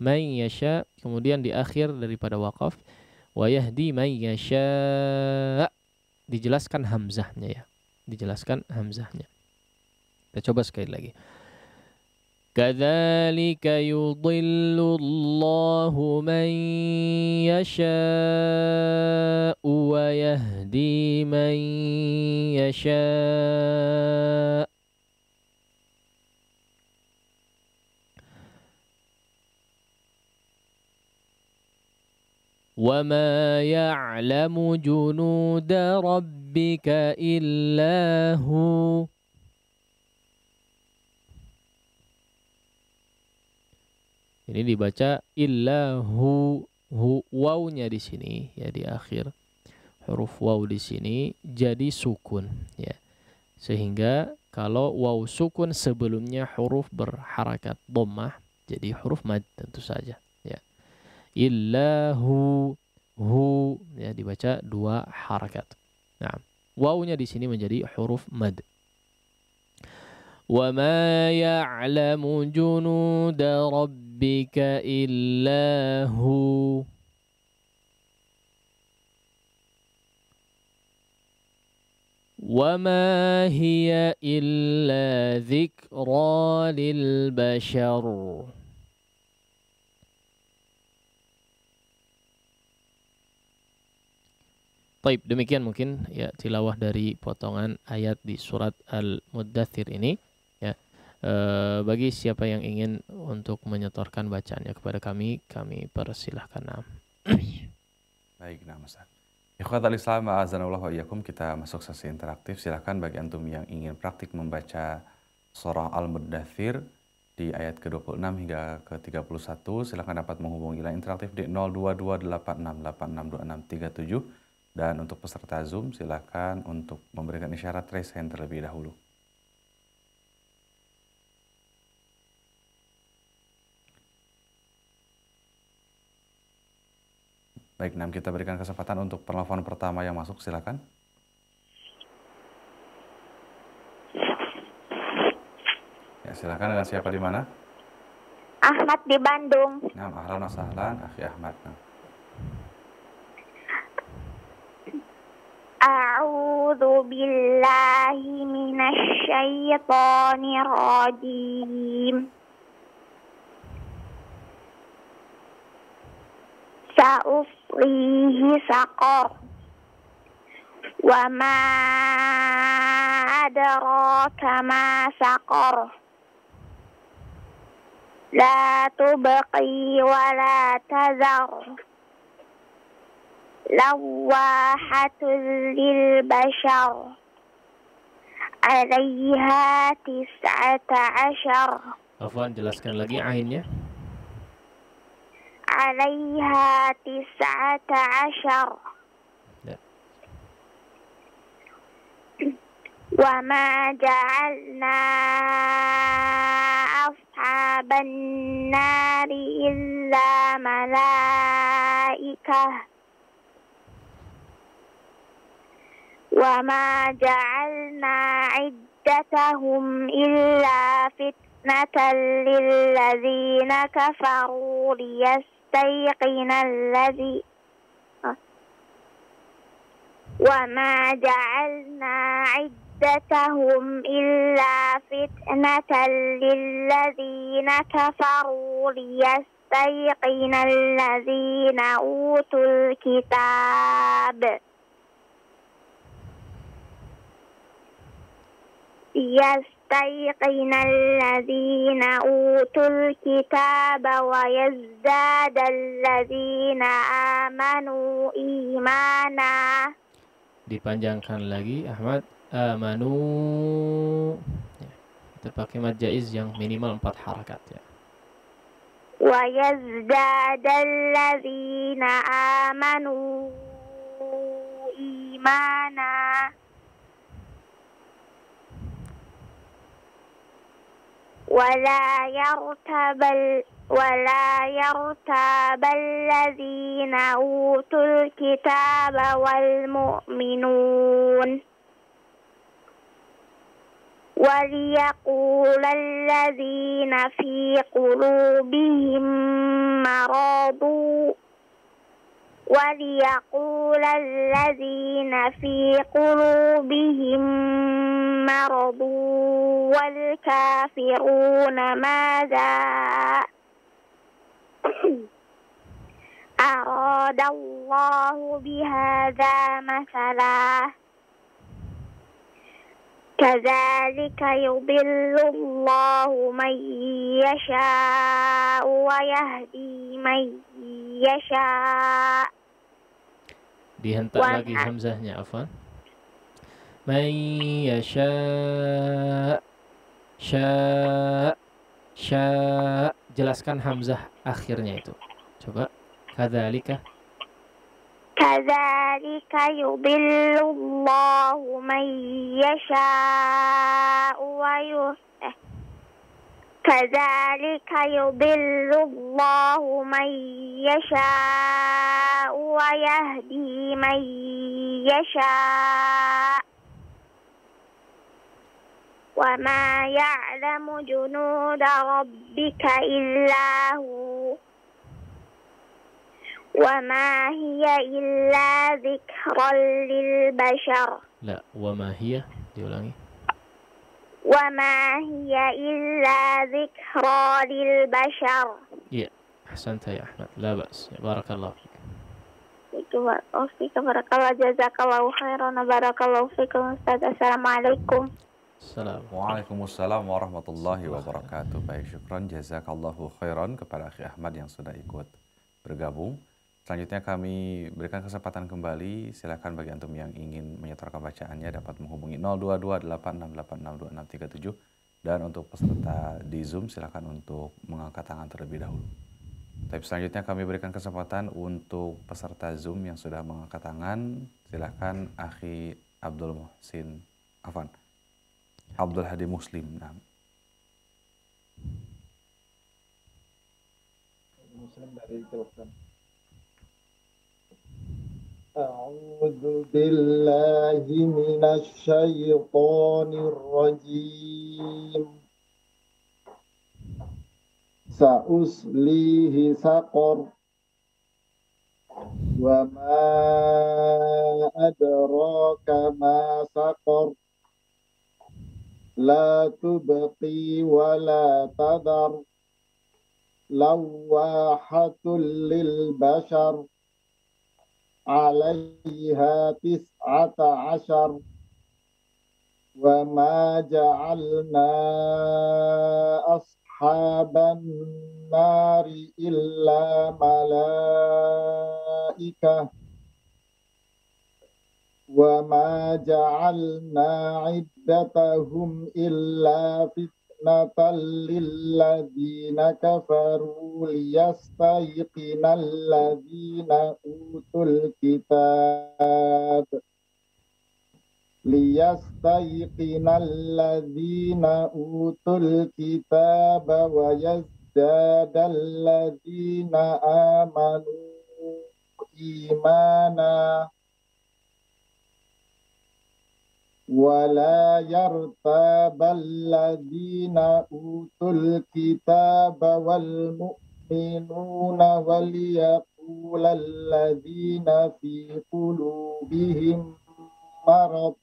Man yasha, kemudian di akhir daripada waqaf wa yahdi man yasha, dijelaskan hamzahnya ya, dijelaskan hamzahnya. Kita coba sekali lagi. Kadzalika yudhillu Allahu man yasha wa yahdi man yasha. وَمَا يَعْلَمُ جُنُودَ رَبِّكَ إِلَّا هُوَ. Ini dibaca illahu, wawnya di sini ya, di akhir huruf waw di sini jadi sukun ya. Sehingga kalau waw sukun sebelumnya huruf berharakat dhammah jadi huruf mad tentu saja ya. Illahu, hu ya, dibaca dua harakat. Nah, wawnya di sini menjadi huruf mad. Wa ma ya'lamu junuda rabbika illa hu. Wa ma hiya illa dzikra lil bashar. Baik, demikian mungkin ya tilawah dari potongan ayat di surat Al-Muddathir ini ya. Bagi siapa yang ingin untuk menyetorkan bacaannya kepada kami persilahkan. Baik, nah Ustaz. Ikhwatal Islam, a'azanallahu wa iyyakum, kita masuk sesi interaktif. Silahkan bagi antum yang ingin praktik membaca surah Al-Muddathir di ayat ke-26 hingga ke-31, silahkan dapat menghubungi line interaktif di 022868662637. Dan untuk peserta Zoom, silakan untuk memberikan isyarat raise hand terlebih dahulu. Baik, Nam, kita berikan kesempatan untuk penelpon pertama yang masuk, silakan. Ya, silakan, dengan siapa di mana? Ahmad di Bandung. Nah, ahlan wa sahlan, Akhi Ahmad. Nah. A'udzu billahi minasy syaithanir rajim. Sa'uslihi saqar. Wa ma adraka ma saqar. La tubqi wa la tazar. Lawahatul lil bashar. 'Alaiha 19. Afwan, jelaskan lagi ainnya. 'Alaiha 19. Ya. Wa ma ja'alna ashaban nari illa malaikah. Wa ma ja'alna 'iddatahum illa fitnatan lil ladzina kafaru liyastayqinal ladzi wa ma ja'alna 'iddatahum illa fitnatan lil ladzina kafaru liyastayqinal ladzina utul kitab. يستيقن الذين أوتوا الكتاب ويزداد الذين آمنوا إيمانا. Dipanjangkan lagi Ahmad. Amanu. Ya. Terpakai mad jaiz yang minimal 4 harakat ya. ويزداد الذين آمنوا إيمانا. ولا يرتاب الذين أوتوا الكتاب والمؤمنون. وليقول الذين في قلوبهم مرض والكافرون ماذا أراد الله بهذا مثلا كذلك يضل الله من يشاء ويهدي من يشاء. Dihentak lagi hamzahnya, afwan. Man yasha sya. Jelaskan hamzah akhirnya itu. Coba. Kadzalika yudhillullahu man yasha'u wa Kadzalika yudhillullahu man yasha'u wa yahdi man yasha'. Wa ma ya'lamu junuda rabbika illa hu. Wa ma hiya illa dzikran lil bashar. La, wa ma hiya, diulangi. Wa ma hiya illa dzikra lil bashar. Iya, ahsanta ya Ahmad. La ba's. Ya, barakallahu fik. Barakallahu jazakallahu khairan. Barakallahu fikum Ustaz. Assalamualaikum. Waalaikumsalam warahmatullahi wabarakatuh. Baik, syukran jazakallahu khairan kepada Akhi Ahmad yang sudah ikut bergabung. Selanjutnya kami berikan kesempatan kembali. Silakan bagi antum yang ingin menyetorkan bacaannya dapat menghubungi 02286862637. Dan untuk peserta di Zoom silakan untuk mengangkat tangan terlebih dahulu. Tapi selanjutnya kami berikan kesempatan untuk peserta Zoom yang sudah mengangkat tangan. Silakan Akhi Abdul Muhsin, Abdul Hadi Muslim. Nah. Muslim dari Telegram. A'udzu billahi minasy syaithanir rajim. Sa'uslihi saqar wa ma adraka ma saqar la tubqi wa la tadar lawahatul lil bashar 'alaiha tis'ata 'ashar wa ma ja'alna ashaban nari illa malaikah wa ma ja'alna 'iddatahum illa fitnatan lilladzina kafaru liyastayqinal ladzina utul kitab wa yazdadal ladzina amanu imana wa la yartabal ladzina utul kitaba wal mu'minuna wal yaqulal ladzina fi qulubihim marad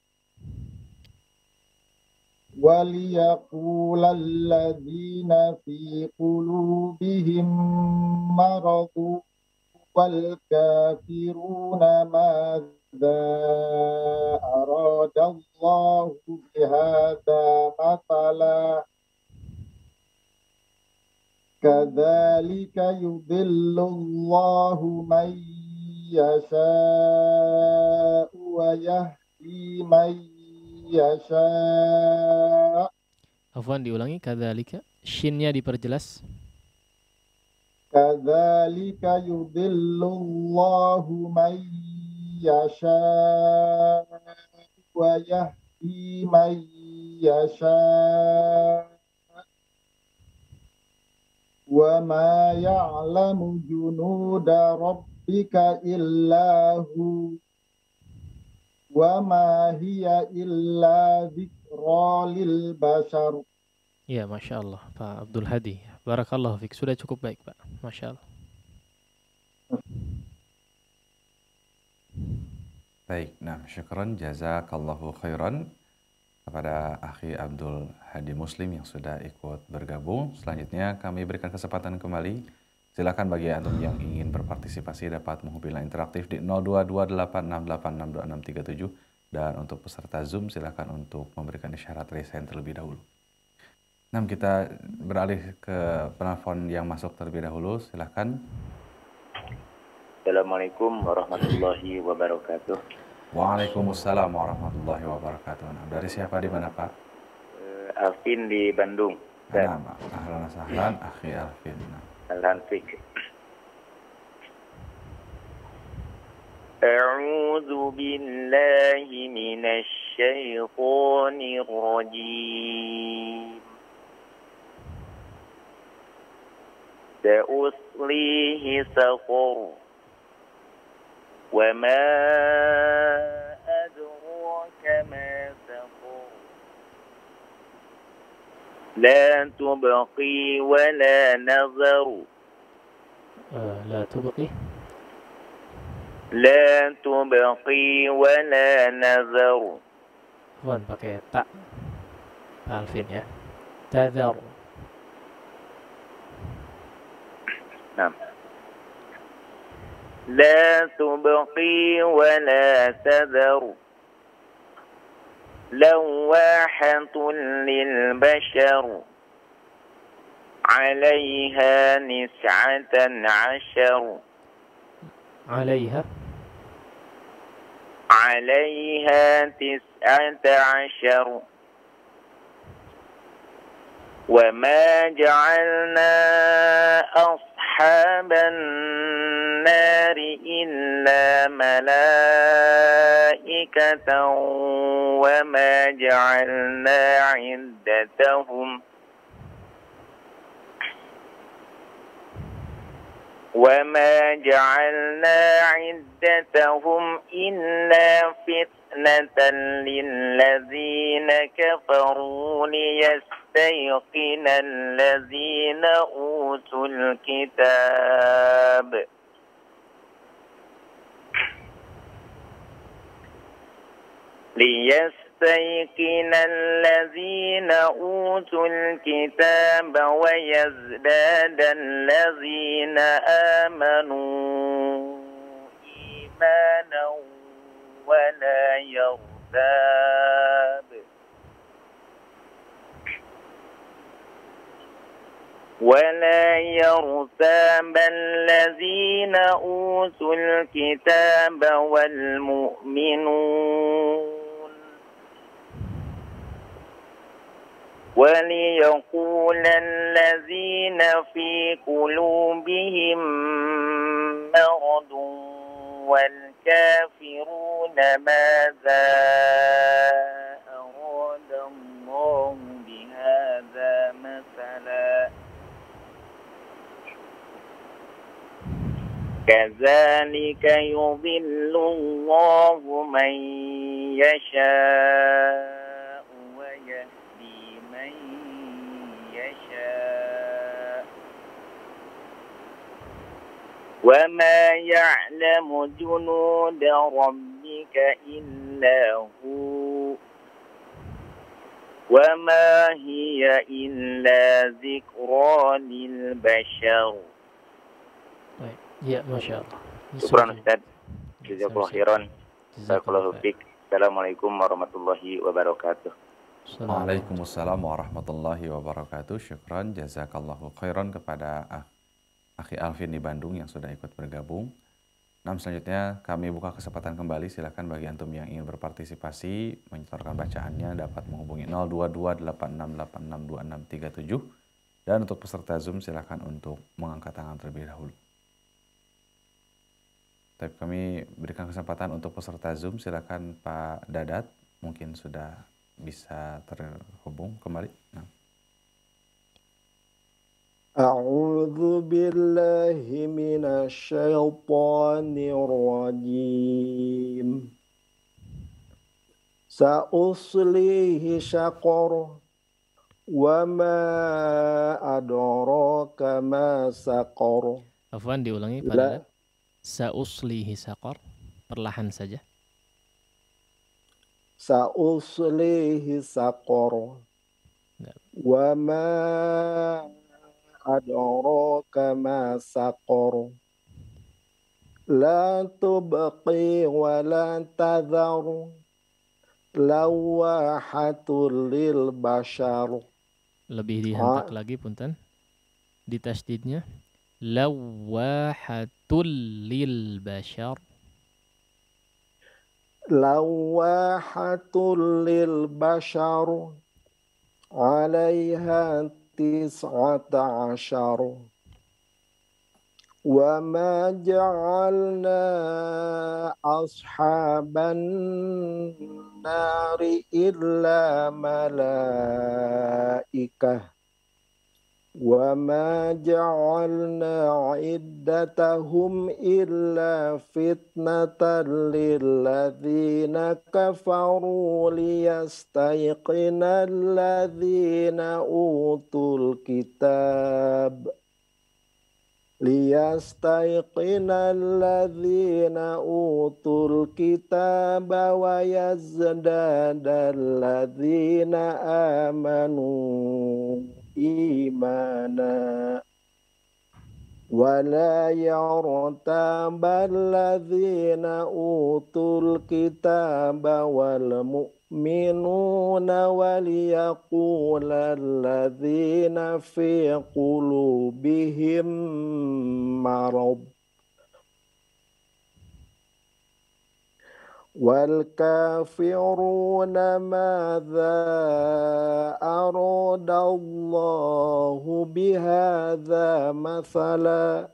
وَلِيَقُولَ الَّذِينَ فِي قُلُوبِهِم مَّرَضٌ وَالْكَافِرُونَ مَاذَا أَرَادَ اللَّهُ بِهَذَا مَثَلًا كَذَلِكَ يُضِلُّ اللَّهُ مَن يَشَاءُ وَيَهْدِي مَن yasha. Afwan, diulangi. Kadzalika, shinnya diperjelas. Kadzalika yudhillullahu man yasha wa yahdi man yasha. Wa ma ya'lamu junuda rabbika illahu. Wa ma hiya illa dzikra lil bashar. Ya, Masya Allah, Pak Abdul Hadi. Barakallahu fiik. Sudah cukup baik, Pak. Masya Allah. Baik, nah syukran jazakallahu khairan kepada Akhi Abdul Hadi Muslim yang sudah ikut bergabung. Selanjutnya kami berikan kesempatan kembali. Silakan bagi antum yang ingin berpartisipasi dapat menghubungi line interaktif di 0228686267 dan untuk peserta Zoom silakan untuk memberikan isyarat resign terlebih dahulu. Nah, kita beralih ke penelpon yang masuk terlebih dahulu. Silakan. Assalamualaikum warahmatullahi wabarakatuh. Waalaikumsalam warahmatullahi wabarakatuh. Nah, dari siapa di mana, Pak? Alvin di Bandung. Ahlan wa sahlan, Akhi Alvin. Ahlan fik. A'udzu billahi minasy syaithanir rajim. Sa'uslihi saqar. Wa ma adraka ma saqar. لا تبقي ولا نذر لا تبقي لا تبقي ولا نذر. Afwan, pakai tak, Pak Alvin ya. Tadhar. نعم. لا تبقي ولا تذر لواحة للبشر عليها 19 عليها 19 وما جعلنا أصحاب أصحاب النار إلا ملائكة وما جعلنا عدتهم إلا فتنة للذين كفروا ليستيقن الذين أوتوا الكتاب ويزداد الذين آمنوا إيمانا ولا يرتاب الذين أوتوا الكتاب والمؤمنون وليقول الذين في قلوبهم مرض والكافرون ماذا أراد الله بهذا مثلا كذلك يضل الله من يشاء ويهدي من يشاء وما يعلم جنود ربك إلا هو وما هي إلا ذكرى للبشر. Ya, Masya Allah. Syukran Ustaz. Jazakallahu khairan. Barakallahu fiik. Assalamualaikum warahmatullahi wabarakatuh. Waalaikumsalam warahmatullahi wabarakatuh. Syukran, jazakallahu khairan kepada Akhi Alvin di Bandung yang sudah ikut bergabung. Nah, selanjutnya kami buka kesempatan kembali. Silakan bagi antum yang ingin berpartisipasi, menyetorkan bacaannya dapat menghubungi 02286862637. Dan untuk peserta Zoom silakan untuk mengangkat tangan terlebih dahulu. Tapi kami berikan kesempatan untuk peserta Zoom, silakan Pak Dadat, mungkin sudah bisa terhubung kembali. Nah. A'udzu billahi minasyaitonir rajim. Sa'uslihi syaqar wa ma adraka ma saqar. Afwan, diulangi Pak Dadat. Sa'uslihi saqar, perlahan saja. Sa'uslihi saqar wa ma adraka ma saqar la tubqi wa la tadhar lawahatul lil bashar. Lebih dihentak lagi punten di tasdidnya. Lawahatul lil bashar. Lawahatul lil bashar 'alaiha 19 wa ma ja'alna ashaban nari illa malaikah wa ma ja'alna iddatahum illa fitnatan lilladzina kafaru liyastayqina alladzina utul kitab wa yazdada alladzina amanu imana wa la yartaba alladzina utul kitaba wal mu'minuna wa liyaqula alladzina fi qulubihim marad والكافرون ماذا أراد الله بهذا مثلا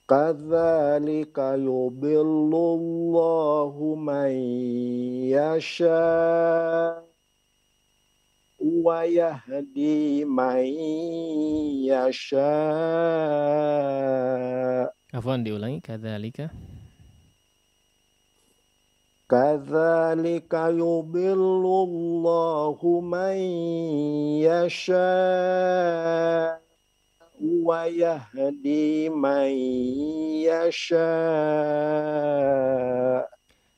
كذلك يضل الله من يشاء ويهدي من يشاء. Afwan, diulangi, kadzalika. كذلك يضل الله من يشاء ويهدي من يشاء.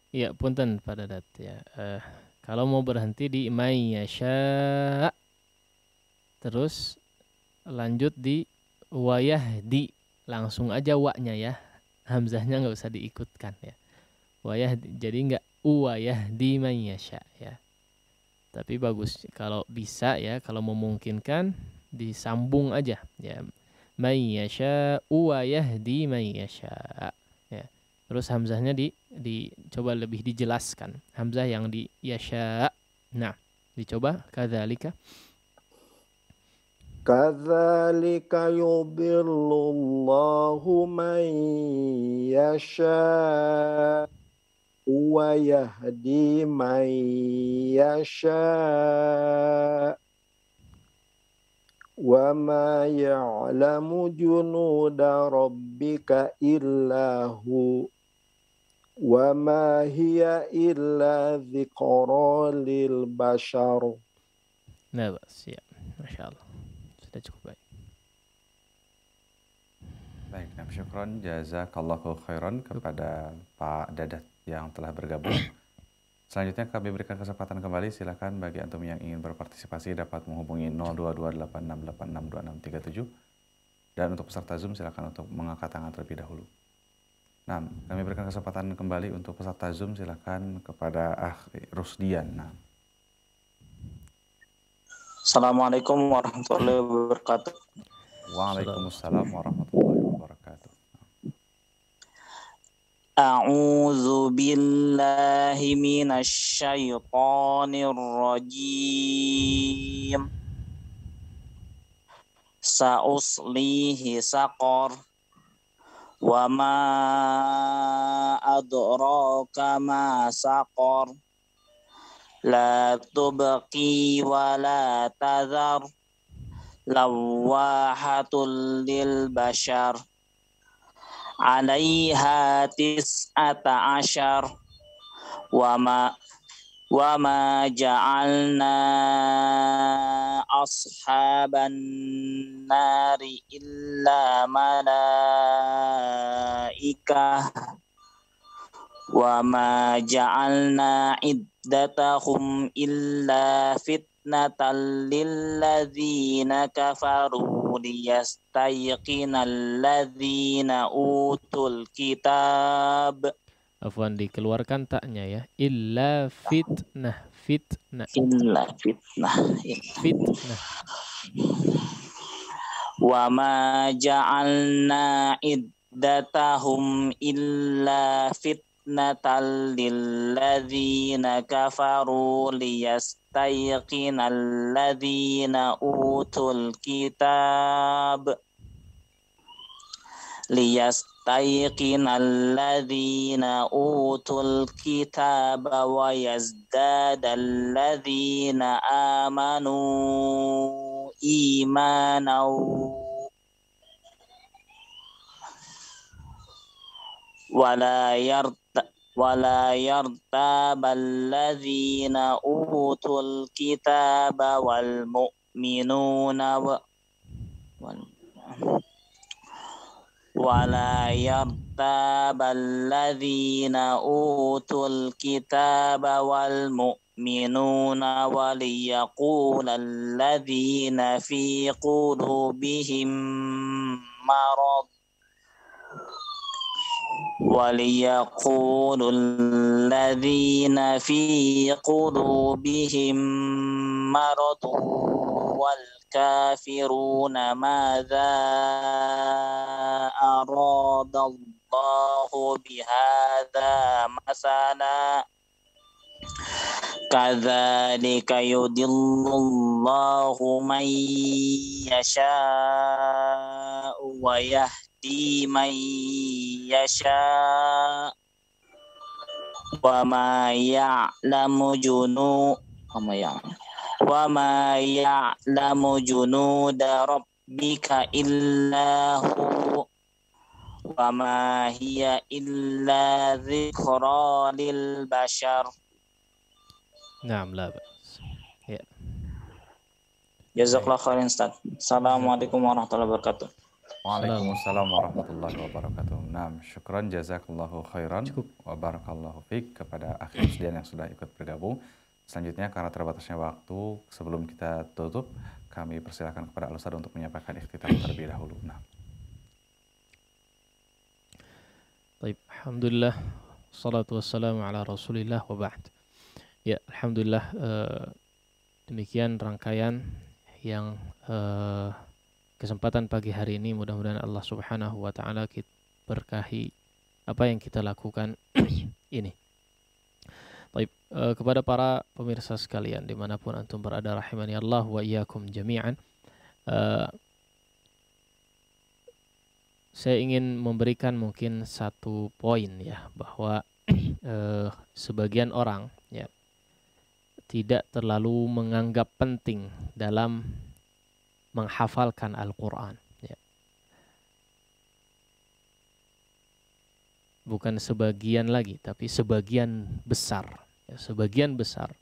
Ya, punten Pak Dadat ya. Kalau mau berhenti di may yasha, terus lanjut di wayahdi, langsung aja wa-nya ya. Hamzahnya nggak usah diikutkan ya. Wayahdi, jadi nggak uwayahdi may yasha ya. Tapi bagus kalau bisa ya, kalau memungkinkan disambung aja ya. May yasha uwayahdi may yasha. Terus hamzahnya dicoba lebih dijelaskan. Hamzah yang di yasha. Nah, dicoba kadzalika. Kadzalika yudhillullahu man yasha wa yahdi man yasha. Wa ma ya'lamu junuda rabbika illa hu. Wa ma hiya illa dzikra lil bashar. Nah, siap. Masya Allah. Sudah cukup baik. Baik, syukron jazakallahu khairan kepada Pak Dadat yang telah bergabung. Selanjutnya kami berikan kesempatan kembali, silakan bagi antum yang ingin berpartisipasi dapat menghubungi 0228662637 dan untuk peserta Zoom silakan untuk mengangkat tangan terlebih dahulu. Nah, kami berikan kesempatan kembali untuk peserta Zoom, silakan kepada Rusdian. Nah. Assalamualaikum warahmatullahi wabarakatuh. Waalaikumsalam warahmatullahi wabarakatuh. A'udzu billahi minasy syaithanir rajim. Sa'uslihi saqar. Wa ma adraka ma saqar. La tubqi wa la tadhar. Lawahatul lil bashar. 'alaiha tis'ata asyar. Wa ma ja'alna ashaban nari illa malaikah. Wa ma ja'alna iddatahum illa fitnatan lilladzina kafaru liyastayqinal ladzina utul kitab. Afwan, dikeluarkan taknya ya. Illa fitnah. Illa fitnah. Fitnah. Wa ma ja'alna iddatahum illa fitnatan lilladzina kafaru liyastayqinal ladzina utul kitab. Liyastayqinal ladzina utul kitaba wa yazdadal ladzina amanu imanan wala yartabal ladzina utul kitaba wal mu'minuna wala yartabal ladzina utul kitaba wal mu'minuna waliyaqulal ladzina fi qulubihim marad waliyaqulul ladzina fi qulubihim marad wal kafiruna madza aradallahu Allahu bihadza masana kadzalika yudillullahu man yasha'u wa yahdi man yasha' wa ma ya'lamu junuda rabbika illa hu wa ma hiya illa dzikra lil bashar. Naam, la ba'as. Ya. Jazakallahu khairan Ustaz. Assalamualaikum warahmatullahi wabarakatuh. Waalaikumsalam warahmatullahi wabarakatuh. Naam, syukran jazakallahu khairan wa barakallahu fiik kepada akhir Rusdian yang sudah ikut bergabung. Selanjutnya karena terbatasnya waktu, sebelum kita tutup, kami persilakan kepada Al-Ustaz untuk menyampaikan ikhtitam terlebih dahulu. Nah. Baik, alhamdulillah, salatu wassalamu ala Rasulillah wa ba'd. Ya, alhamdulillah, demikian rangkaian yang kesempatan pagi hari ini. Mudah-mudahan Allah Subhanahu wa taala berkahi apa yang kita lakukan ini. Baik, kepada para pemirsa sekalian dimanapun antum berada, rahimani Allah wa iyyakum jami'an. Saya ingin memberikan mungkin satu poin ya, bahwa sebagian orang ya tidak terlalu menganggap penting dalam menghafalkan Al-Quran ya. Bukan sebagian lagi, tapi sebagian besar ya, sebagian besar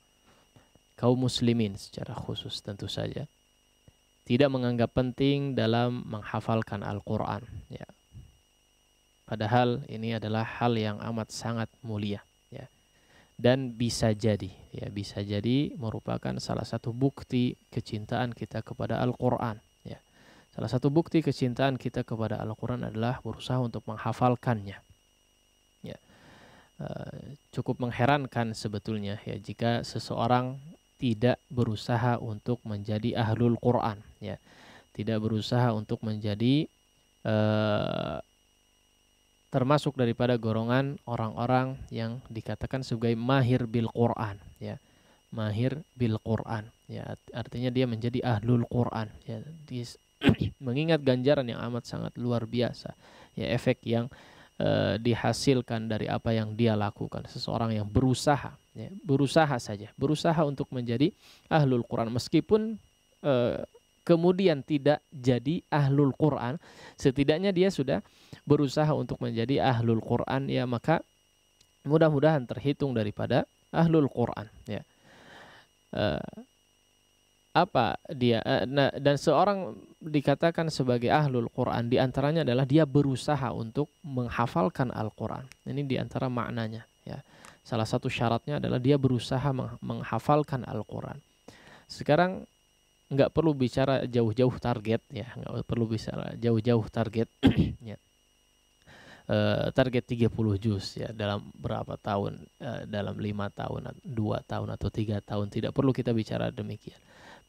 kaum muslimin secara khusus tentu saja tidak menganggap penting dalam menghafalkan Al-Quran ya. Padahal ini adalah hal yang amat sangat mulia ya. Dan bisa jadi merupakan salah satu bukti kecintaan kita kepada Al-Quran ya. Salah satu bukti kecintaan kita kepada Al-Quran adalah berusaha untuk menghafalkannya ya. Cukup mengherankan sebetulnya ya jika seseorang tidak berusaha untuk menjadi ahlul Quran ya, tidak berusaha untuk menjadi termasuk daripada golongan orang-orang yang dikatakan sebagai mahir bil Quran ya, mahir bil Quran ya, artinya dia menjadi ahlul Quran ya. Mengingat ganjaran yang amat sangat luar biasa ya, efek yang dihasilkan dari apa yang dia lakukan. Seseorang yang berusaha ya, berusaha untuk menjadi ahlul Quran meskipun kemudian tidak jadi ahlul Quran, setidaknya dia sudah berusaha untuk menjadi ahlul Quran ya, maka mudah-mudahan terhitung daripada ahlul Quran ya. Dan seorang dikatakan sebagai ahlul Quran diantaranya adalah dia berusaha untuk menghafalkan Al-Quran. Ini diantara maknanya ya. Salah satu syaratnya adalah dia berusaha menghafalkan Al-Quran. Sekarang nggak perlu bicara jauh-jauh target ya, nggak perlu bicara jauh-jauh target ya. Target 30 juz ya dalam berapa tahun, dalam 5 tahun, 2 tahun atau 3 tahun, tidak perlu kita bicara demikian.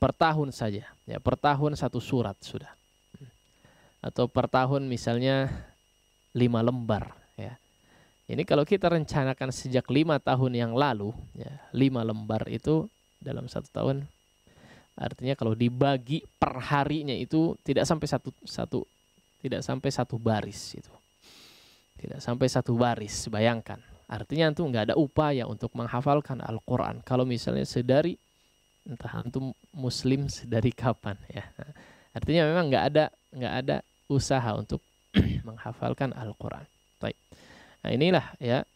Per tahun saja ya, per tahun 1 surat sudah, atau per tahun misalnya 5 lembar ya. Ini kalau kita rencanakan sejak 5 tahun yang lalu ya, 5 lembar itu dalam 1 tahun, artinya kalau dibagi per harinya itu tidak sampai satu baris itu. Tidak sampai 1 baris, bayangkan. Artinya antum nggak ada upaya untuk menghafalkan Al-Quran. Kalau misalnya sedari, entah antum muslim sedari kapan ya. Artinya memang nggak ada usaha untuk menghafalkan Al-Quran. Baik. Nah inilah ya,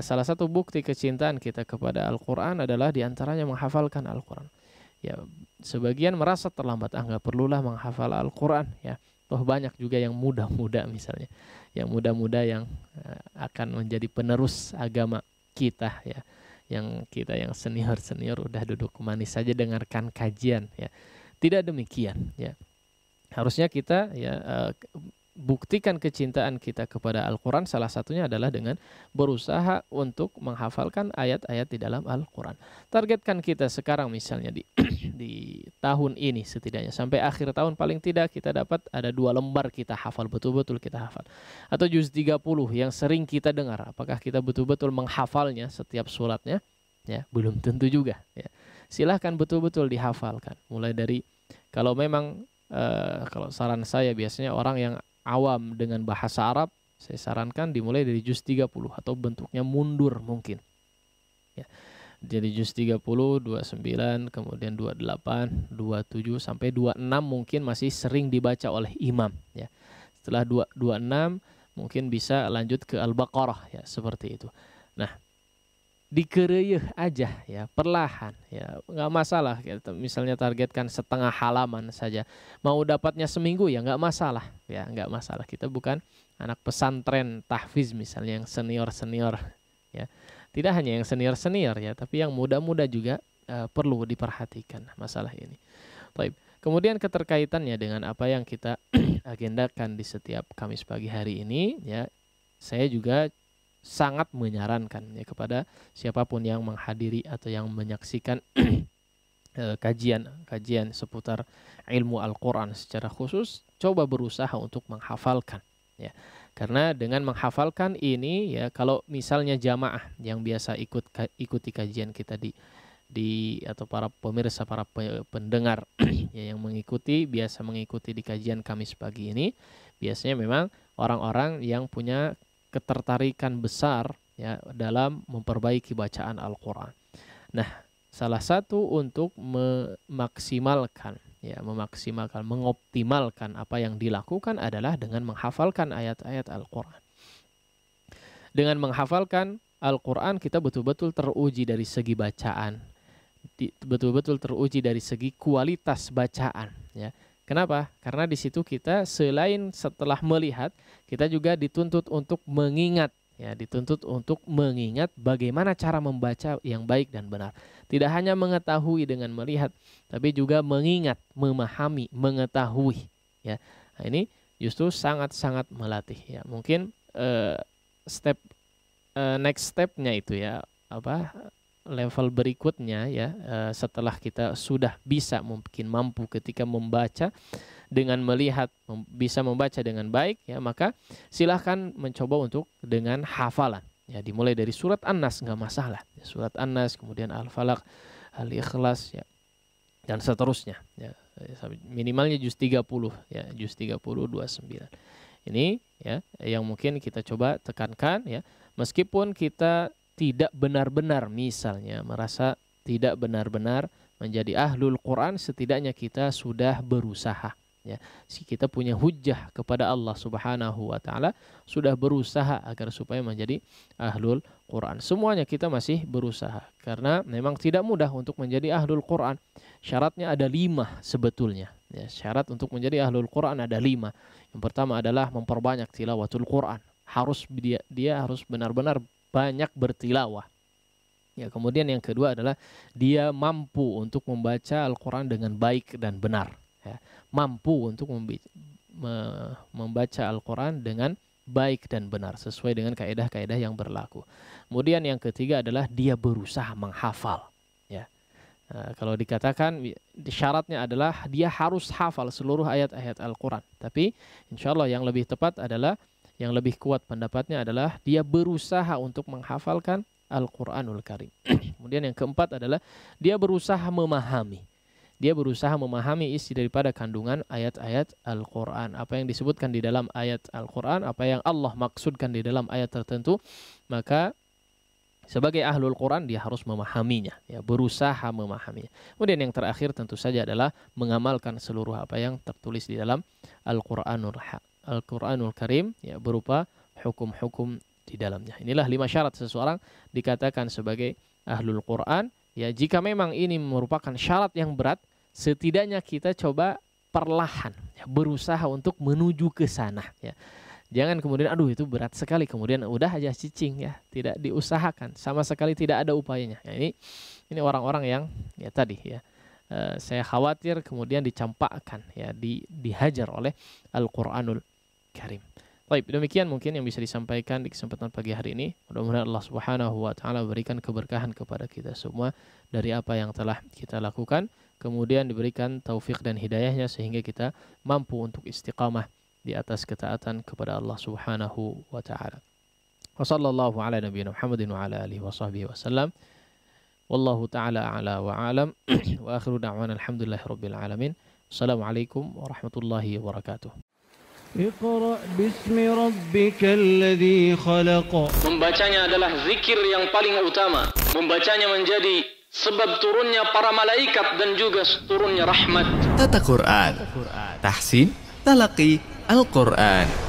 salah satu bukti kecintaan kita kepada Al-Quran adalah diantaranya menghafalkan Al-Quran. Ya, sebagian merasa terlambat, nggak perlulah menghafal Al-Quran ya. Toh banyak juga yang muda-muda misalnya, yang muda-muda yang akan menjadi penerus agama kita ya, yang kita yang senior udah duduk manis saja dengarkan kajian ya. Tidak demikian ya. Harusnya kita ya buktikan kecintaan kita kepada Al-Quran salah satunya adalah dengan berusaha untuk menghafalkan ayat-ayat di dalam Al-Quran. Targetkan kita sekarang misalnya di tahun ini setidaknya sampai akhir tahun paling tidak kita dapat ada 2 lembar kita hafal, betul-betul kita hafal. Atau juz 30 yang sering kita dengar, apakah kita betul-betul menghafalnya setiap suratnya? Ya, belum tentu juga. Ya. Silahkan betul-betul dihafalkan. Mulai dari kalau memang kalau saran saya biasanya orang yang awam dengan bahasa Arab, saya sarankan dimulai dari juz 30 atau bentuknya mundur mungkin. Ya. Jadi juz 30, 29, kemudian 28, 27 sampai 26 mungkin masih sering dibaca oleh imam ya. Setelah 26 mungkin bisa lanjut ke Al-Baqarah ya, seperti itu. Nah, dikereyeh aja ya, perlahan ya, nggak masalah. Misalnya targetkan setengah halaman saja, mau dapatnya seminggu ya nggak masalah ya, nggak masalah. Kita bukan anak pesantren tahfiz misalnya yang senior ya, tidak hanya yang senior ya, tapi yang muda-muda juga perlu diperhatikan masalah ini. Baik. Kemudian keterkaitannya dengan apa yang kita agendakan di setiap Kamis pagi hari ini ya, saya juga sangat menyarankan ya kepada siapapun yang menghadiri atau yang menyaksikan kajian seputar ilmu Al-Quran secara khusus, coba berusaha untuk menghafalkan ya. Karena dengan menghafalkan ini ya, kalau misalnya jamaah yang biasa ikuti kajian kita di atau para pemirsa, para pendengar ya, yang biasa mengikuti di kajian Kamis pagi ini, biasanya memang orang-orang yang punya ketertarikan besar ya dalam memperbaiki bacaan Al-Quran. Nah, salah satu untuk memaksimalkan, mengoptimalkan apa yang dilakukan adalah dengan menghafalkan ayat-ayat Al-Quran. Dengan menghafalkan Al-Quran kita betul-betul teruji dari segi bacaan, betul-betul teruji dari segi kualitas bacaan. Ya. Kenapa? Karena di situ kita selain setelah melihat, kita juga dituntut untuk mengingat, ya, dituntut untuk mengingat bagaimana cara membaca yang baik dan benar. Tidak hanya mengetahui dengan melihat, tapi juga mengingat, memahami, mengetahui. Ya, nah, ini justru sangat-sangat melatih. Ya, mungkin next stepnya itu ya level berikutnya ya, setelah kita sudah bisa mungkin mampu ketika membaca dengan melihat, bisa membaca dengan baik ya, maka silahkan mencoba untuk dengan hafalan ya, dimulai dari surat An-Nas nggak masalah ya, surat An-Nas, kemudian Al-Falaq, Al-Ikhlas ya, dan seterusnya ya, minimalnya juz 30 ya, juz 30 29 ini ya yang mungkin kita coba tekankan ya, meskipun kita tidak benar-benar misalnya merasa tidak benar-benar menjadi ahlul Quran, setidaknya kita sudah berusaha ya. Kita punya hujjah kepada Allah Subhanahu wa taala, sudah berusaha agar supaya menjadi ahlul Quran. Semuanya kita masih berusaha karena memang tidak mudah untuk menjadi ahlul Quran. Syaratnya ada 5 sebetulnya. Ya, syarat untuk menjadi ahlul Quran ada 5. Yang pertama adalah memperbanyak tilawatul Quran. Harus dia harus benar-benar banyak bertilawah. Ya, kemudian yang kedua adalah dia mampu untuk membaca Al-Quran dengan baik dan benar. Ya, mampu untuk membaca Al-Quran dengan baik dan benar sesuai dengan kaidah-kaidah yang berlaku. Kemudian yang ketiga adalah dia berusaha menghafal. Ya, kalau dikatakan syaratnya adalah dia harus hafal seluruh ayat-ayat Al-Quran. Tapi insya Allah yang lebih tepat adalah, yang lebih kuat pendapatnya adalah dia berusaha untuk menghafalkan Al-Quranul Karim. Kemudian yang keempat adalah dia berusaha memahami. Dia berusaha memahami isi daripada kandungan ayat-ayat Al-Quran. Apa yang disebutkan di dalam ayat Al-Quran, apa yang Allah maksudkan di dalam ayat tertentu, maka sebagai ahlul Quran dia harus memahaminya, ya, berusaha memahaminya. Kemudian yang terakhir tentu saja adalah mengamalkan seluruh apa yang tertulis di dalam Al-Quranul Karim ya, berupa hukum-hukum di dalamnya. Inilah 5 syarat seseorang dikatakan sebagai ahlul Quran. Ya, jika memang ini merupakan syarat yang berat, setidaknya kita coba perlahan ya, berusaha untuk menuju ke sana ya. Jangan kemudian aduh itu berat sekali kemudian udah aja cicing ya, tidak diusahakan, sama sekali tidak ada upayanya. Ya, ini orang-orang yang ya tadi ya, saya khawatir kemudian dicampakkan ya, dihajar oleh Al-Quranul karim. Baik, demikian mungkin yang bisa disampaikan di kesempatan pagi hari ini. Mudah-mudahan Allah Subhanahu wa taala berikan keberkahan kepada kita semua dari apa yang telah kita lakukan, kemudian diberikan taufik dan hidayahnya sehingga kita mampu untuk istiqamah di atas ketaatan kepada Allah Subhanahu wa taala. Wa sallallahu ala nabiyina Muhammadin wa ala alihi wa sahbihi wasallam. Wallahu taala a'la wa a'lam. Wa akhiru da'wana alhamdulillahirabbil alamin. Assalamualaikum warahmatullahi wabarakatuh. اقرأ باسم ربك الذي خلق. Membacanya adalah zikir yang paling utama. Membacanya menjadi sebab turunnya para malaikat dan juga turunnya rahmat. Tata Quran, tahsin, talaqi Al-Quran.